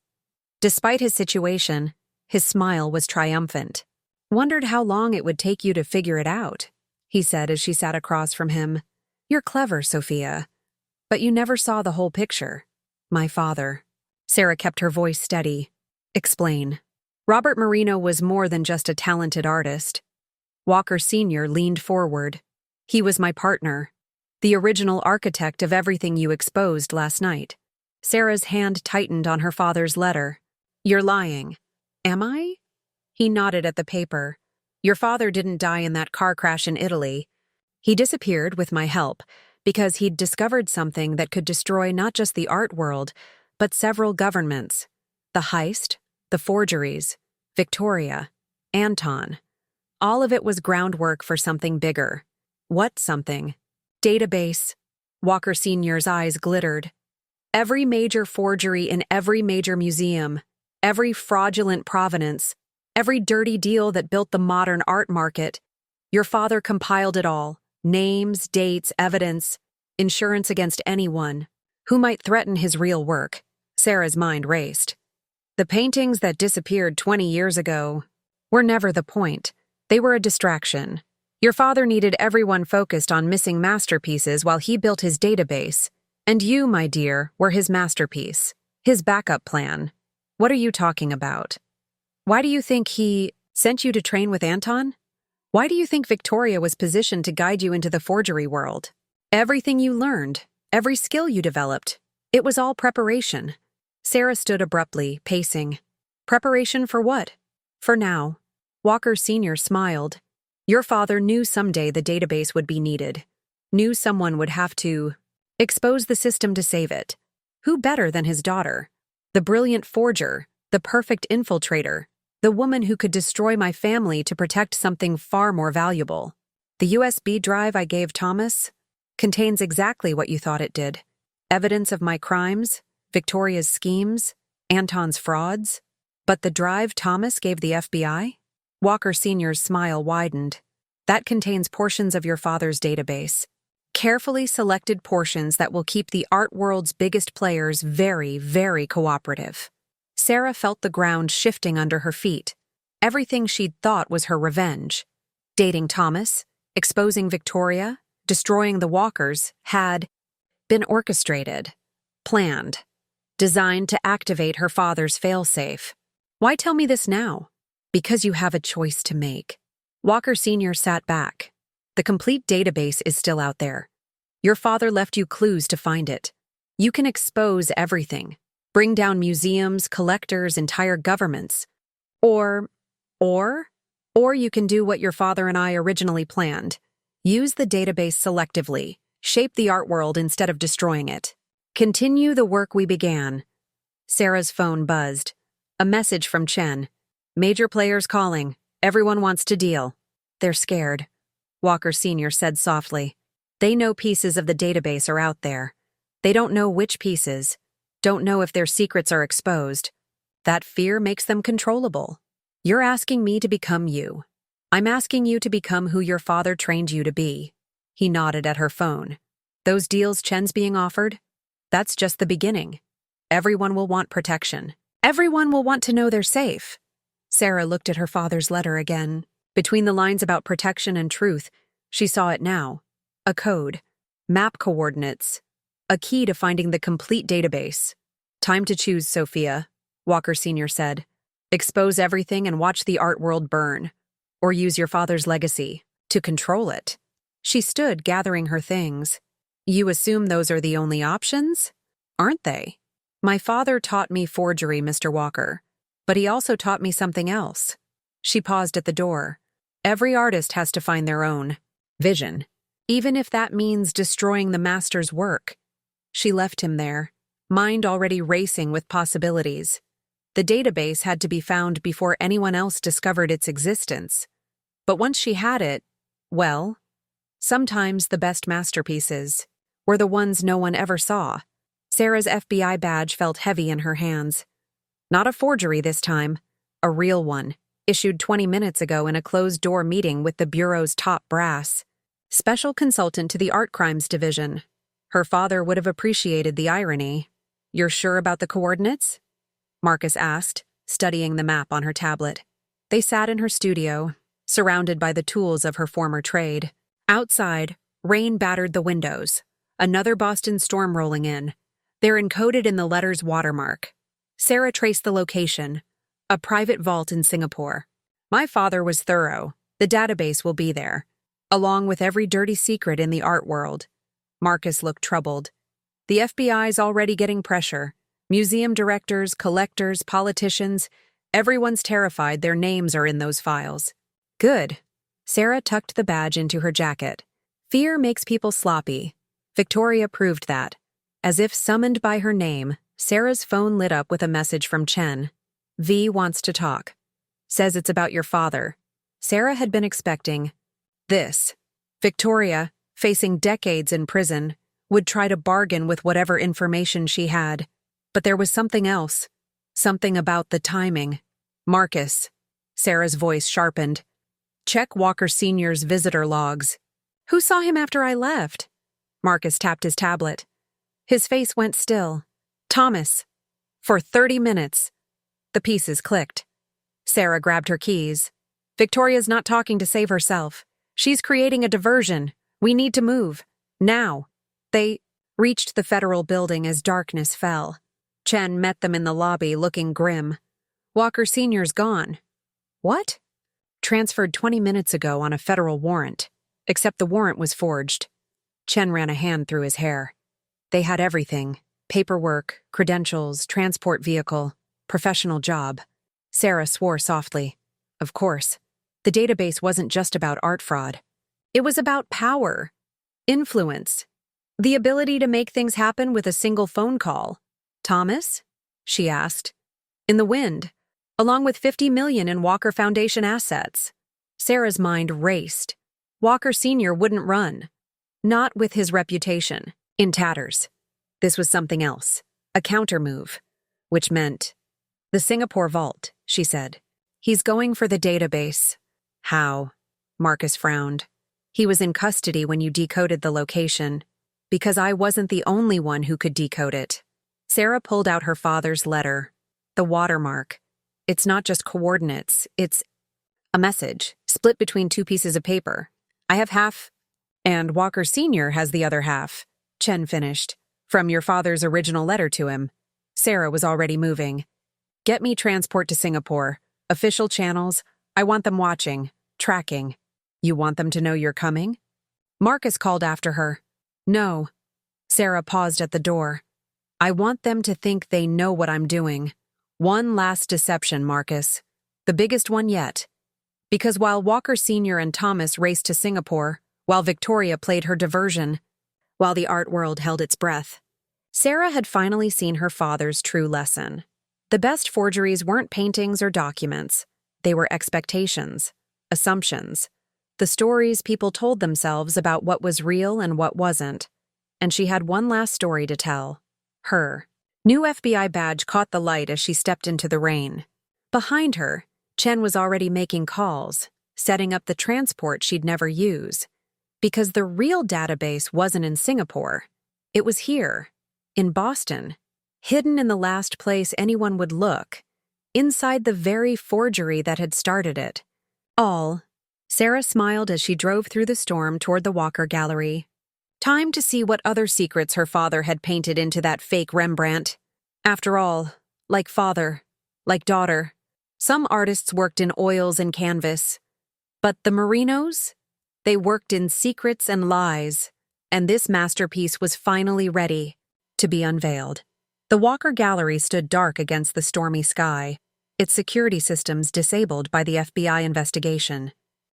Despite his situation, his smile was triumphant. "Wondered how long it would take you to figure it out," he said as she sat across from him. "You're clever, Sophia. But you never saw the whole picture." "My father." Sarah kept her voice steady. "Explain." "Robert Marino was more than just a talented artist." Walker Sr. leaned forward. "He was my partner. The original architect of everything you exposed last night." Sarah's hand tightened on her father's letter. "You're lying." "Am I?" He nodded at the paper. "Your father didn't die in that car crash in Italy. He disappeared with my help because he'd discovered something that could destroy not just the art world, but several governments. The heist, the forgeries, Victoria, Anton. All of it was groundwork for something bigger." "What something?" "Database." Walker Sr.'s eyes glittered. "Every major forgery in every major museum, every fraudulent provenance, every dirty deal that built the modern art market. Your father compiled it all. Names, dates, evidence, insurance against anyone who might threaten his real work." Sarah's mind raced. "The paintings that disappeared 20 years ago were never the point. They were a distraction. Your father needed everyone focused on missing masterpieces while he built his database. And you, my dear, were his masterpiece, his backup plan. What are you talking about? Why do you think he sent you to train with Anton? Why do you think Victoria was positioned to guide you into the forgery world? Everything you learned, every skill you developed, it was all preparation." Sarah stood abruptly, pacing. "Preparation for what?" "For now." Walker Sr. smiled. "Your father knew someday the database would be needed. Knew someone would have to expose the system to save it. Who better than his daughter? The brilliant forger, the perfect infiltrator, the woman who could destroy my family to protect something far more valuable. The USB drive I gave Thomas contains exactly what you thought it did. Evidence of my crimes, Victoria's schemes, Anton's frauds. But the drive Thomas gave the FBI?" Walker Sr.'s smile widened. That contains portions of your father's database. Carefully selected portions that will keep the art world's biggest players very, very cooperative. Sarah felt the ground shifting under her feet. Everything she'd thought was her revenge. Dating Thomas, exposing Victoria, destroying the Walkers had been orchestrated, planned, designed to activate her father's failsafe. Why tell me this now? Because you have a choice to make. Walker Sr. sat back. The complete database is still out there. Your father left you clues to find it. You can expose everything, bring down museums, collectors, entire governments. Or you can do what your father and I originally planned. Use the database selectively, shape the art world instead of destroying it. Continue the work we began. Sarah's phone buzzed. A message from Chen. Major players calling. Everyone wants to deal. They're scared, Walker Sr. said softly. They know pieces of the database are out there. They don't know which pieces. Don't know if their secrets are exposed. That fear makes them controllable. You're asking me to become you. I'm asking you to become who your father trained you to be. He nodded at her phone. Those deals Chen's being offered? That's just the beginning. Everyone will want protection. Everyone will want to know they're safe. Sarah looked at her father's letter again. Between the lines about protection and truth, she saw it now. A code. Map coordinates. A key to finding the complete database. Time to choose, Sophia, Walker Sr. said. Expose everything and watch the art world burn. Or use your father's legacy to control it. She stood, gathering her things. You assume those are the only options? Aren't they? My father taught me forgery, Mr. Walker. But he also taught me something else. She paused at the door. Every artist has to find their own vision, even if that means destroying the master's work. She left him there, mind already racing with possibilities. The database had to be found before anyone else discovered its existence. But once she had it, well, sometimes the best masterpieces were the ones no one ever saw. Sarah's FBI badge felt heavy in her hands. Not a forgery this time, a real one, issued 20 minutes ago in a closed-door meeting with the Bureau's top brass. Special consultant to the Art Crimes Division. Her father would have appreciated the irony. You're sure about the coordinates? Marcus asked, studying the map on her tablet. They sat in her studio, surrounded by the tools of her former trade. Outside, rain battered the windows. Another Boston storm rolling in. They're encoded in the letter's watermark. Sarah traced the location. A private vault in Singapore. My father was thorough. The database will be there, along with every dirty secret in the art world. Marcus looked troubled. The FBI's already getting pressure. Museum directors, collectors, politicians, everyone's terrified their names are in those files. Good. Sarah tucked the badge into her jacket. Fear makes people sloppy. Victoria proved that. As if summoned by her name, Sarah's phone lit up with a message from Chen. V wants to talk. Says it's about your father. Sarah had been expecting this. Victoria, facing decades in prison, would try to bargain with whatever information she had. But there was something else. Something about the timing. Marcus. Sarah's voice sharpened. Check Walker Sr.'s visitor logs. Who saw him after I left? Marcus tapped his tablet. His face went still. Thomas. For 30 minutes. The pieces clicked. Sarah grabbed her keys. Victoria's not talking to save herself. She's creating a diversion. We need to move. Now. They reached the federal building as darkness fell. Chen met them in the lobby, looking grim. Walker Sr.'s gone. What? Transferred 20 minutes ago on a federal warrant. Except the warrant was forged. Chen ran a hand through his hair. They had everything. Paperwork, credentials, transport vehicle, professional job. Sarah swore softly. Of course. The database wasn't just about art fraud. It was about power. Influence. The ability to make things happen with a single phone call. Thomas? She asked. In the wind, along with $50 million in Walker Foundation assets. Sarah's mind raced. Walker Sr. wouldn't run. Not with his reputation. In tatters. This was something else. A countermove. Which meant, the Singapore vault, she said. He's going for the database. How? Marcus frowned. He was in custody when you decoded the location, because I wasn't the only one who could decode it. Sarah pulled out her father's letter. The watermark. It's not just coordinates, it's a message, split between two pieces of paper. I have half, and Walker Sr. has the other half, Chen finished, from your father's original letter to him. Sarah was already moving. Get me transport to Singapore. Official channels. I want them watching, tracking. You want them to know you're coming? Marcus called after her. No. Sarah paused at the door. I want them to think they know what I'm doing. One last deception, Marcus. The biggest one yet. Because while Walker Sr. and Thomas raced to Singapore, while Victoria played her diversion, while the art world held its breath, Sarah had finally seen her father's true lesson. The best forgeries weren't paintings or documents. They were expectations, assumptions, the stories people told themselves about what was real and what wasn't. And she had one last story to tell. Her new FBI badge caught the light as she stepped into the rain. Behind her, Chen was already making calls, setting up the transport she'd never use. Because the real database wasn't in Singapore. It was here, in Boston, hidden in the last place anyone would look, inside the very forgery that had started it. Sarah smiled as she drove through the storm toward the Walker Gallery. Time to see what other secrets her father had painted into that fake Rembrandt. After all, like father, like daughter, some artists worked in oils and canvas. But the Marinos? They worked in secrets and lies, and this masterpiece was finally ready to be unveiled. The Walker Gallery stood dark against the stormy sky, its security systems disabled by the FBI investigation.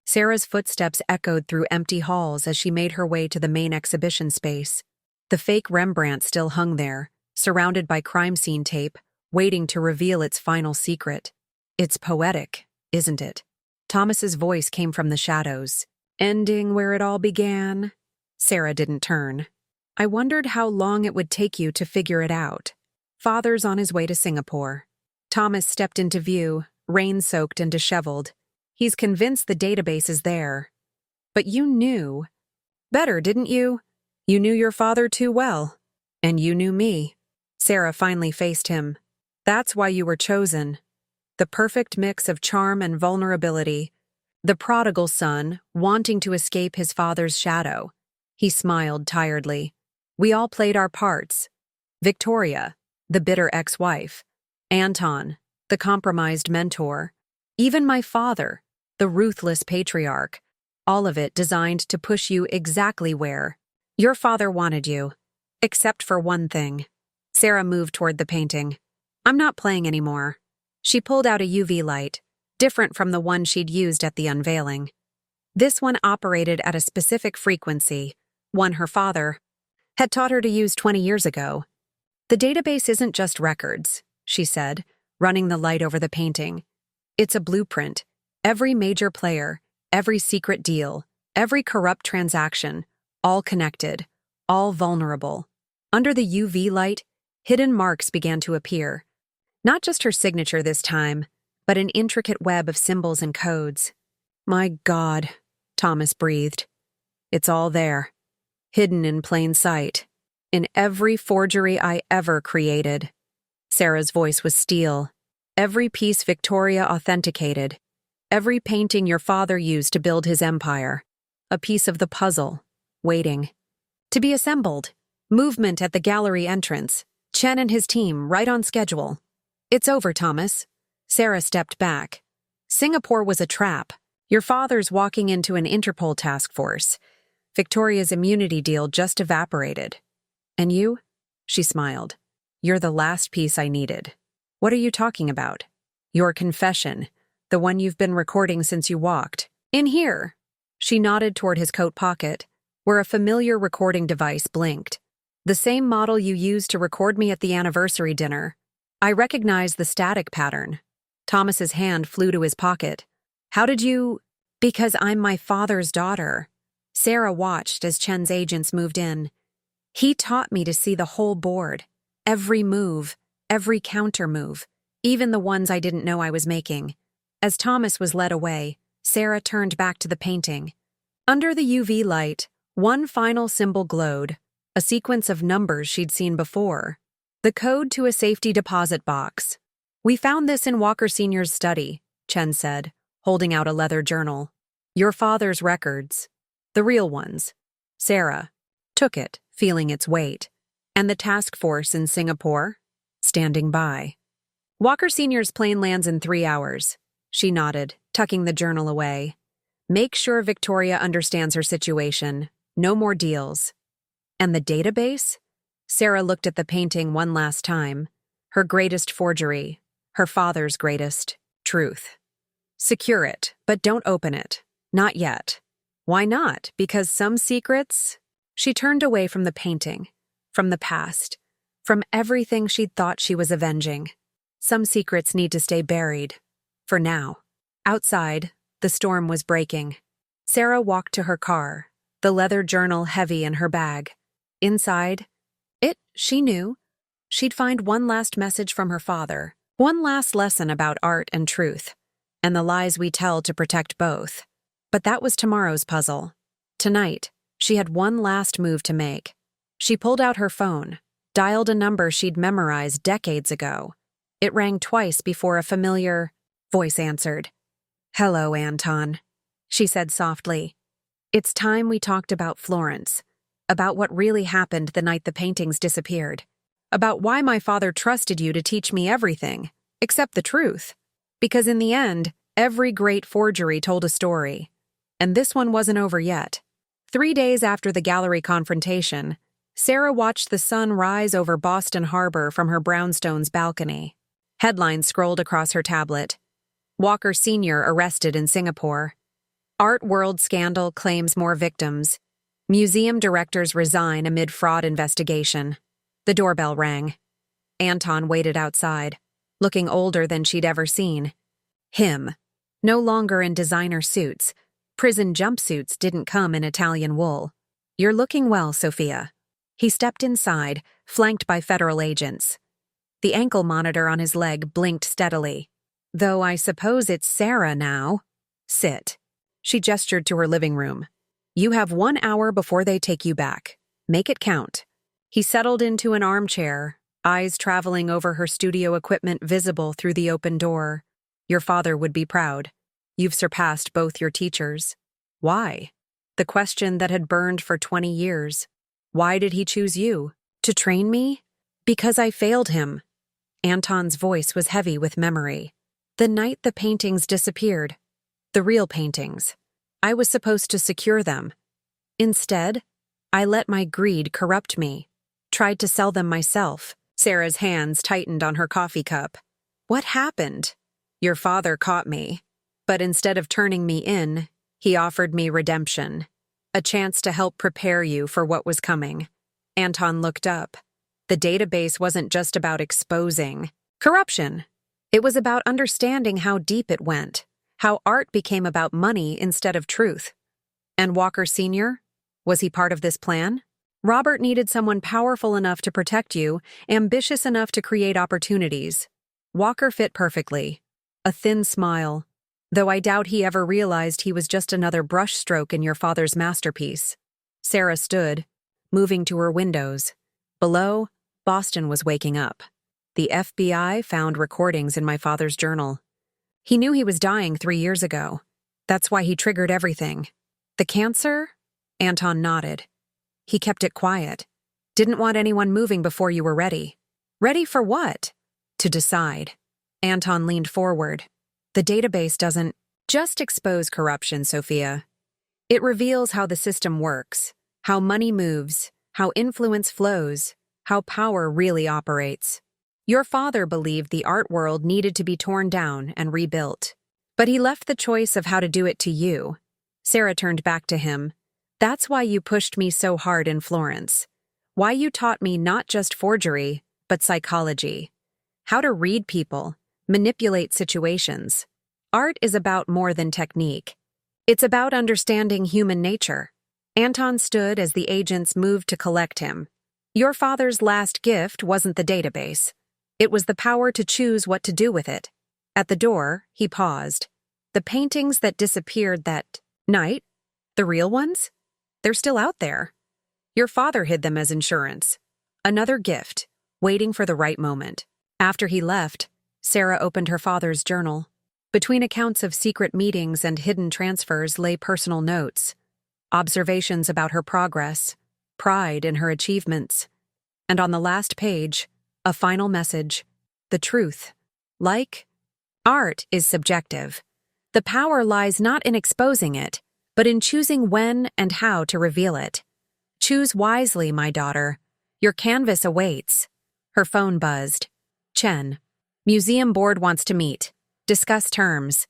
Sarah's footsteps echoed through empty halls as she made her way to the main exhibition space. The fake Rembrandt still hung there, surrounded by crime scene tape, waiting to reveal its final secret. It's poetic, isn't it? Thomas's voice came from the shadows. Ending where it all began. Sarah didn't turn. I wondered how long it would take you to figure it out. Father's on his way to Singapore. Thomas stepped into view, rain-soaked and disheveled. He's convinced the database is there. But you knew. Better, didn't you? You knew your father too well. And you knew me. Sarah finally faced him. That's why you were chosen. The perfect mix of charm and vulnerability. The prodigal son, wanting to escape his father's shadow. He smiled tiredly. We all played our parts. Victoria, the bitter ex-wife. Anton, the compromised mentor. Even my father, the ruthless patriarch. All of it designed to push you exactly where your father wanted you. Except for one thing. Sarah moved toward the painting. I'm not playing anymore. She pulled out a UV light, different from the one she'd used at the unveiling. This one operated at a specific frequency, one her father had taught her to use 20 years ago. The database isn't just records, she said, running the light over the painting. It's a blueprint. Every major player, every secret deal, every corrupt transaction, all connected, all vulnerable. Under the UV light, hidden marks began to appear. Not just her signature this time, but an intricate web of symbols and codes. My God, Thomas breathed. It's all there, hidden in plain sight, in every forgery I ever created. Sarah's voice was steel. Every piece Victoria authenticated, every painting your father used to build his empire, a piece of the puzzle, waiting to be assembled. Movement at the gallery entrance. Chen and his team right on schedule. It's over, Thomas. Sarah stepped back. Singapore was a trap. Your father's walking into an Interpol task force. Victoria's immunity deal just evaporated. And you? She smiled. You're the last piece I needed. What are you talking about? Your confession, the one you've been recording since you walked. In here. She nodded toward his coat pocket, where a familiar recording device blinked. The same model you used to record me at the anniversary dinner. I recognized the static pattern. Thomas's hand flew to his pocket. How did you? Because I'm my father's daughter. Sarah watched as Chen's agents moved in. He taught me to see the whole board. Every move, every counter move, even the ones I didn't know I was making. As Thomas was led away, Sarah turned back to the painting. Under the UV light, one final symbol glowed, a sequence of numbers she'd seen before. The code to a safety deposit box. "We found this in Walker Sr.'s study," Chen said, holding out a leather journal. "Your father's records. The real ones." Sarah took it, feeling its weight. "And the task force in Singapore?" "Standing by." "Walker Sr.'s plane lands in 3 hours." She nodded, tucking the journal away. "Make sure Victoria understands her situation. No more deals." "And the database?" Sarah looked at the painting one last time. Her greatest forgery. Her father's greatest truth. "Secure it, but don't open it. Not yet." "Why not? Because some secrets—" She turned away from the painting, from the past, from everything she'd thought she was avenging. Some secrets need to stay buried. For now. Outside, the storm was breaking. Sarah walked to her car, the leather journal heavy in her bag. Inside, she knew, she'd find one last message from her father, one last lesson about art and truth, and the lies we tell to protect both. But that was tomorrow's puzzle. Tonight, she had one last move to make. She pulled out her phone, dialed a number she'd memorized decades ago. It rang twice before a familiar voice answered. "Hello, Anton," she said softly. "It's time we talked about Florence, about what really happened the night the paintings disappeared, about why my father trusted you to teach me everything, except the truth. Because in the end, every great forgery told a story. And this one wasn't over yet." 3 days after the gallery confrontation, Sarah watched the sun rise over Boston Harbor from her brownstone's balcony. Headlines scrolled across her tablet. "Walker Sr. arrested in Singapore." "Art world scandal claims more victims." "Museum directors resign amid fraud investigation." The doorbell rang. Anton waited outside, looking older than she'd ever seen. Him. No longer in designer suits. Prison jumpsuits didn't come in Italian wool. "You're looking well, Sophia." He stepped inside, flanked by federal agents. The ankle monitor on his leg blinked steadily. "Though I suppose it's Sarah now." "Sit." She gestured to her living room. "You have 1 hour before they take you back. Make it count." He settled into an armchair, eyes traveling over her studio equipment visible through the open door. "Your father would be proud. You've surpassed both your teachers." "Why?" The question that had burned for 20 years. "Why did he choose you? To train me?" "Because I failed him." Anton's voice was heavy with memory. "The night the paintings disappeared. The real paintings. I was supposed to secure them. Instead, I let my greed corrupt me. Tried to sell them myself." Sarah's hands tightened on her coffee cup. "What happened?" "Your father caught me. But instead of turning me in, he offered me redemption. A chance to help prepare you for what was coming." Anton looked up. The database wasn't just about exposing corruption. It was about understanding how deep it went, how art became about money instead of truth. And Walker Sr.? Was he part of this plan? Robert needed someone powerful enough to protect you, ambitious enough to create opportunities. Walker fit perfectly. A thin smile. Though I doubt he ever realized he was just another brushstroke in your father's masterpiece. Sarah stood, moving to her windows. Below, Boston was waking up. The FBI found recordings in my father's journal. He knew he was dying 3 years ago. That's why he triggered everything. "The cancer?" Anton nodded. "He kept it quiet. Didn't want anyone moving before you were ready." "Ready for what?" "To decide." Anton leaned forward. "The database doesn't just expose corruption, Sophia. It reveals how the system works, how money moves, how influence flows, how power really operates. Your father believed the art world needed to be torn down and rebuilt. But he left the choice of how to do it to you." Sarah turned back to him. "That's why you pushed me so hard in Florence. Why you taught me not just forgery, but psychology. How to read people, manipulate situations. Art is about more than technique. It's about understanding human nature." Anton stood as the agents moved to collect him. "Your father's last gift wasn't the database. It was the power to choose what to do with it." At the door, he paused. The paintings that disappeared that night, the real ones, they're still out there. Your father hid them as insurance. Another gift, waiting for the right moment. After he left, Sarah opened her father's journal. Between accounts of secret meetings and hidden transfers lay personal notes, observations about her progress, pride in her achievements. And on the last page, a final message: the truth. Like, art is subjective. The power lies not in exposing it, but in choosing when and how to reveal it. Choose wisely, my daughter. Your canvas awaits. Her phone buzzed. Chen. Museum board wants to meet. Discuss terms.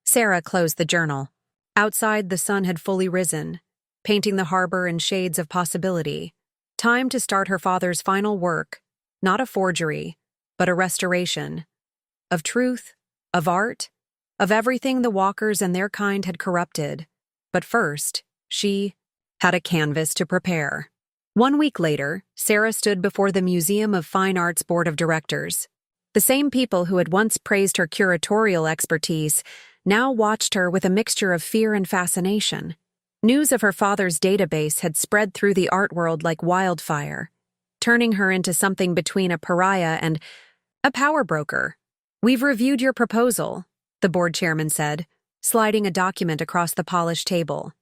Sarah closed the journal. Outside, the sun had fully risen, painting the harbor in shades of possibility. Time to start her father's final work, not a forgery, but a restoration. Of truth, of art, of everything the Walkers and their kind had corrupted. But first, she had a canvas to prepare. 1 week later, Sarah stood before the Museum of Fine Arts Board of Directors. The same people who had once praised her curatorial expertise now watched her with a mixture of fear and fascination. News of her father's database had spread through the art world like wildfire, turning her into something between a pariah and a power broker. "We've reviewed your proposal," the board chairman said, sliding a document across the polished table.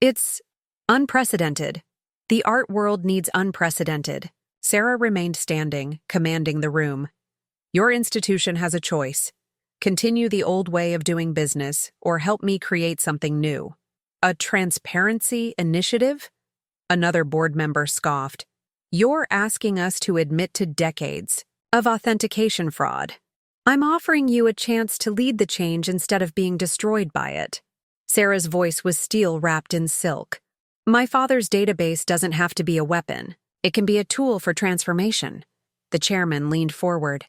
"It's unprecedented. The art world needs unprecedented." Sarah remained standing, commanding the room. "Your institution has a choice. Continue the old way of doing business, or help me create something new." "A transparency initiative?" Another board member scoffed. "You're asking us to admit to decades of authentication fraud. I'm offering you a chance to lead the change instead of being destroyed by it." Sarah's voice was steel wrapped in silk. "My father's database doesn't have to be a weapon. It can be a tool for transformation." The chairman leaned forward.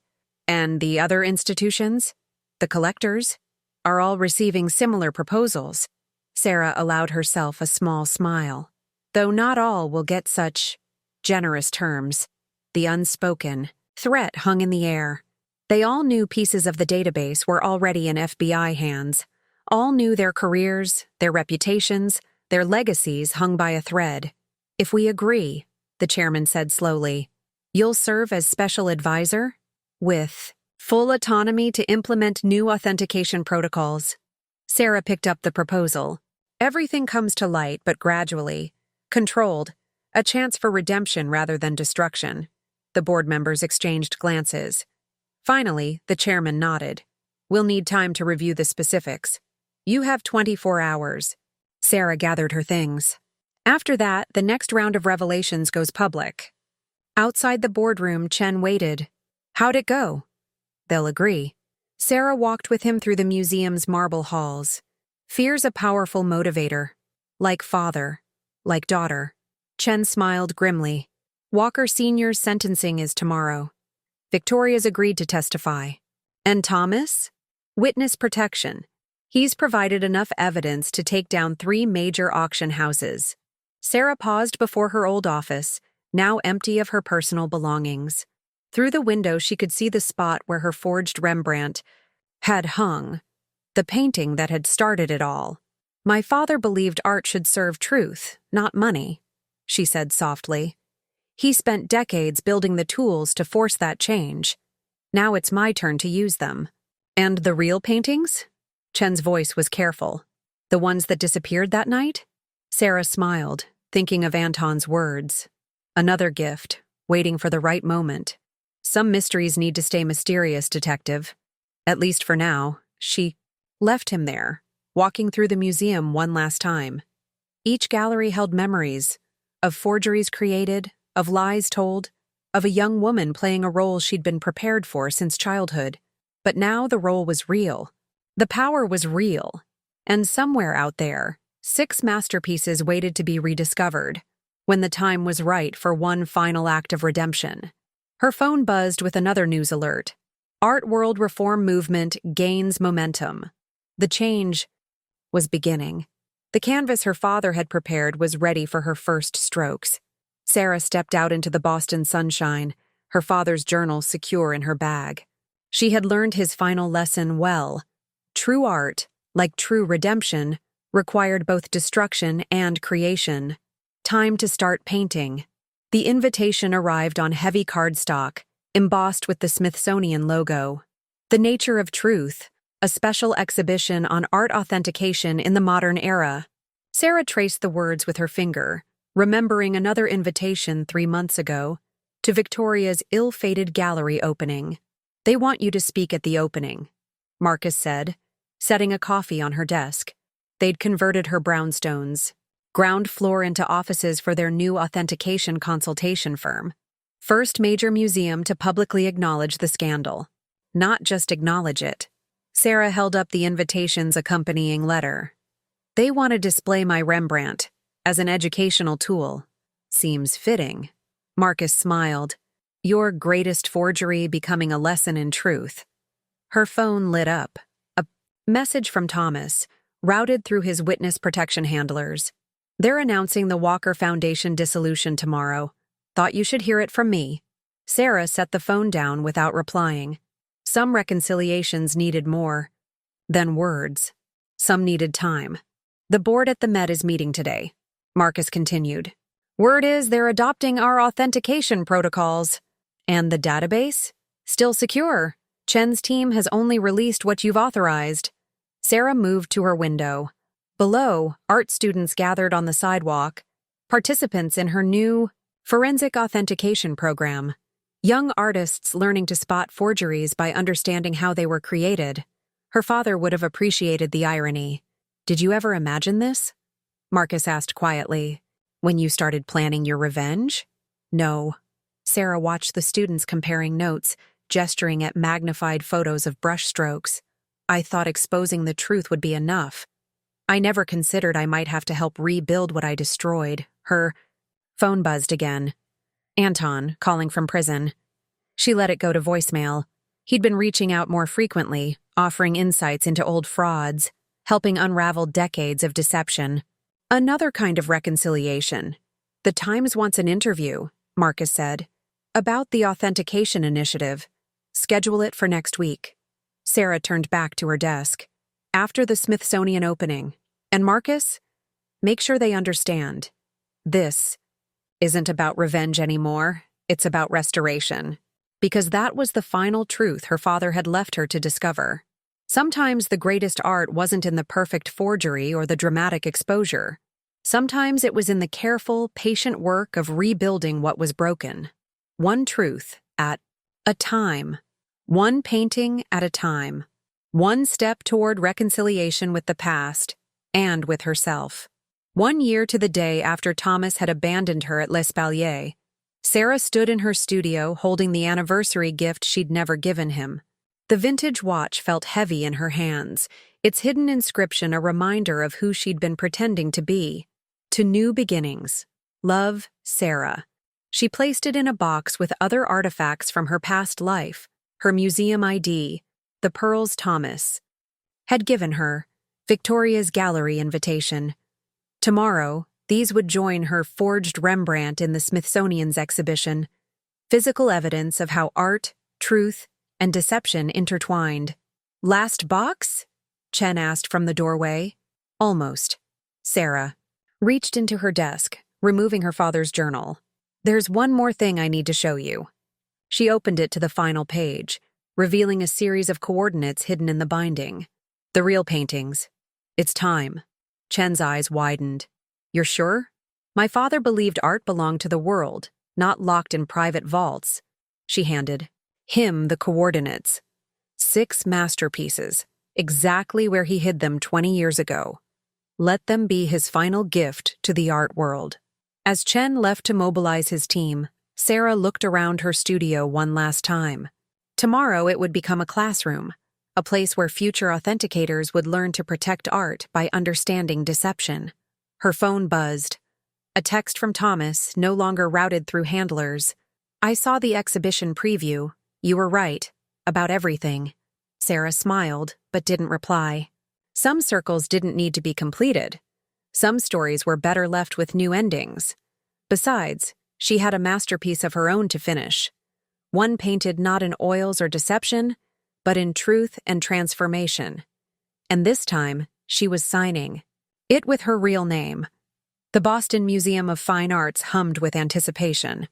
"And the other institutions, the collectors, are all receiving similar proposals." Sarah allowed herself a small smile. "Though not all will get such generous terms." The unspoken threat hung in the air. They all knew pieces of the database were already in FBI hands. All knew their careers, their reputations, their legacies hung by a thread. "If we agree," the chairman said slowly, "you'll serve as special advisor with full autonomy to implement new authentication protocols." Sarah picked up the proposal. "Everything comes to light, but gradually. Controlled. A chance for redemption rather than destruction." The board members exchanged glances. Finally, the chairman nodded. "We'll need time to review the specifics. You have 24 hours. Sarah gathered her things. After that, the next round of revelations goes public. Outside the boardroom, Chen waited. "How'd it go?" "They'll agree." Sarah walked with him through the museum's marble halls. Fear's a powerful motivator. Like father. Like daughter. Chen smiled grimly. "Walker Sr.'s sentencing is tomorrow. Victoria's agreed to testify. And Thomas? Witness protection. He's provided enough evidence to take down 3 major auction houses." Sarah paused before her old office, now empty of her personal belongings. Through the window, she could see the spot where her forged Rembrandt had hung, the painting that had started it all. "My father believed art should serve truth, not money," she said softly. "He spent decades building the tools to force that change. Now it's my turn to use them." "And the real paintings?" Chen's voice was careful. "The ones that disappeared that night?" Sarah smiled, thinking of Anton's words. "Another gift, waiting for the right moment. Some mysteries need to stay mysterious, detective. At least for now." She left him there, walking through the museum one last time. Each gallery held memories of forgeries created, of lies told, of a young woman playing a role she'd been prepared for since childhood. But now the role was real. The power was real. And somewhere out there, 6 masterpieces waited to be rediscovered, when the time was right for one final act of redemption. Her phone buzzed with another news alert. Art world reform movement gains momentum. The change was beginning. The canvas her father had prepared was ready for her first strokes. Sarah stepped out into the Boston sunshine, her father's journal secure in her bag. She had learned his final lesson well. True art like true redemption, required both destruction and creation. Time to start painting. The invitation arrived on heavy cardstock, embossed with the Smithsonian logo. The Nature of Truth, a special exhibition on art authentication in the modern era. Sarah traced the words with her finger, remembering another invitation 3 months ago, to Victoria's ill-fated gallery opening. "They want you to speak at the opening," Marcus said, setting a coffee on her desk. They'd converted her brownstones, ground floor into offices for their new authentication consultation firm. First major museum to publicly acknowledge the scandal. Not just acknowledge it. Sarah held up the invitation's accompanying letter. "They want to display my Rembrandt as an educational tool. Seems fitting." Marcus smiled. "Your greatest forgery becoming a lesson in truth." Her phone lit up. A message from Thomas, routed through his witness protection handlers. "They're announcing the Walker Foundation dissolution tomorrow. Thought you should hear it from me." Sarah set the phone down without replying. Some reconciliations needed more than words. Some needed time. "The board at the Met is meeting today," Marcus continued. "Word is they're adopting our authentication protocols. And the database? Still secure. Chen's team has only released what you've authorized." Sarah moved to her window. Below, art students gathered on the sidewalk, participants in her new forensic authentication program. Young artists learning to spot forgeries by understanding how they were created. Her father would have appreciated the irony. "Did you ever imagine this?" Marcus asked quietly. "When you started planning your revenge?" "No." Sarah watched the students comparing notes, gesturing at magnified photos of brushstrokes. "I thought exposing the truth would be enough. I never considered I might have to help rebuild what I destroyed." Her phone buzzed again. Anton, calling from prison. She let it go to voicemail. He'd been reaching out more frequently, offering insights into old frauds, helping unravel decades of deception. "Another kind of reconciliation. The Times wants an interview," Marcus said, "about the authentication initiative. Schedule it for next week." Sarah turned back to her desk. "After the Smithsonian opening. And Marcus, make sure they understand. This isn't about revenge anymore. It's about restoration." Because that was the final truth her father had left her to discover. Sometimes the greatest art wasn't in the perfect forgery or the dramatic exposure. Sometimes it was in the careful, patient work of rebuilding what was broken. One truth at a time. One painting at a time. One step toward reconciliation with the past and with herself. 1 year to the day after Thomas had abandoned her at L'Espalier, Sarah stood in her studio holding the anniversary gift she'd never given him. The vintage watch felt heavy in her hands, its hidden inscription a reminder of who she'd been pretending to be. "To new beginnings. Love, Sarah." She placed it in a box with other artifacts from her past life, her museum ID, the pearls Thomas had given her, Victoria's gallery invitation. Tomorrow, these would join her forged Rembrandt in the Smithsonian's exhibition, physical evidence of how art, truth, and deception intertwined. "Last box?" Chen asked from the doorway. "Almost." Sarah reached into her desk, removing her father's journal. "There's one more thing I need to show you." She opened it to the final page, revealing a series of coordinates hidden in the binding. "The real paintings. It's time." Chen's eyes widened. "You're sure?" "My father believed art belonged to the world, not locked in private vaults." She handed him the coordinates. 6 masterpieces, exactly where he hid them 20 years ago. Let them be his final gift to the art world. As Chen left to mobilize his team, Sarah looked around her studio one last time. Tomorrow it would become a classroom, a place where future authenticators would learn to protect art by understanding deception. Her phone buzzed. A text from Thomas, no longer routed through handlers. "I saw the exhibition preview. You were right. About everything." Sarah smiled, but didn't reply. Some circles didn't need to be completed. Some stories were better left with new endings. Besides, she had a masterpiece of her own to finish. One painted not in oils or deception, but in truth and transformation. And this time, she was signing. It with her real name. The Boston Museum of Fine Arts hummed with anticipation.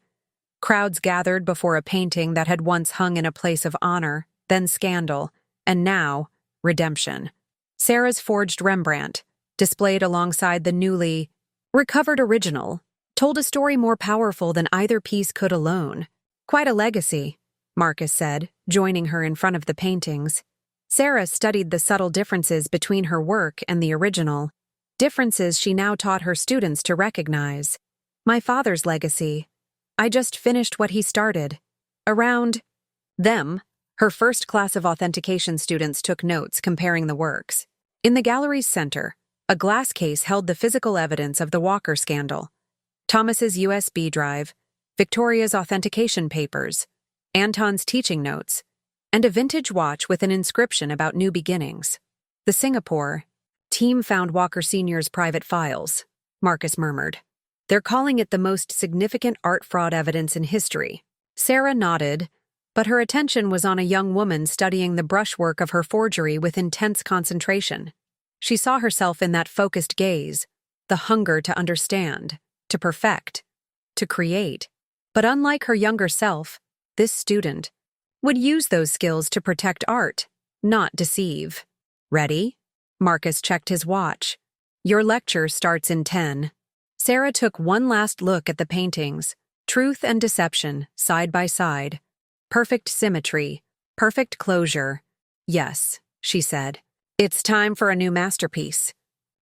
Crowds gathered before a painting that had once hung in a place of honor, then scandal, and now, redemption. Sarah's forged Rembrandt, displayed alongside the newly recovered original, told a story more powerful than either piece could alone. Quite a legacy, Marcus said, joining her in front of the paintings. Sarah studied the subtle differences between her work and the original, differences she now taught her students to recognize. My father's legacy. I just finished what he started. Around them, her first class of authentication students took notes comparing the works. In the gallery's center, a glass case held the physical evidence of the Walker scandal. Thomas's USB drive, Victoria's authentication papers, Anton's teaching notes, and a vintage watch with an inscription about new beginnings. The Singapore team found Walker Sr.'s private files, Marcus murmured. They're calling it the most significant art fraud evidence in history. Sarah nodded, but her attention was on a young woman studying the brushwork of her forgery with intense concentration. She saw herself in that focused gaze, the hunger to understand, to perfect, to create. But unlike her younger self, this student would use those skills to protect art, not deceive. Ready? Marcus checked his watch. Your lecture starts in 10. Sarah took one last look at the paintings, truth and deception, side by side. Perfect symmetry, perfect closure. Yes, she said. It's time for a new masterpiece.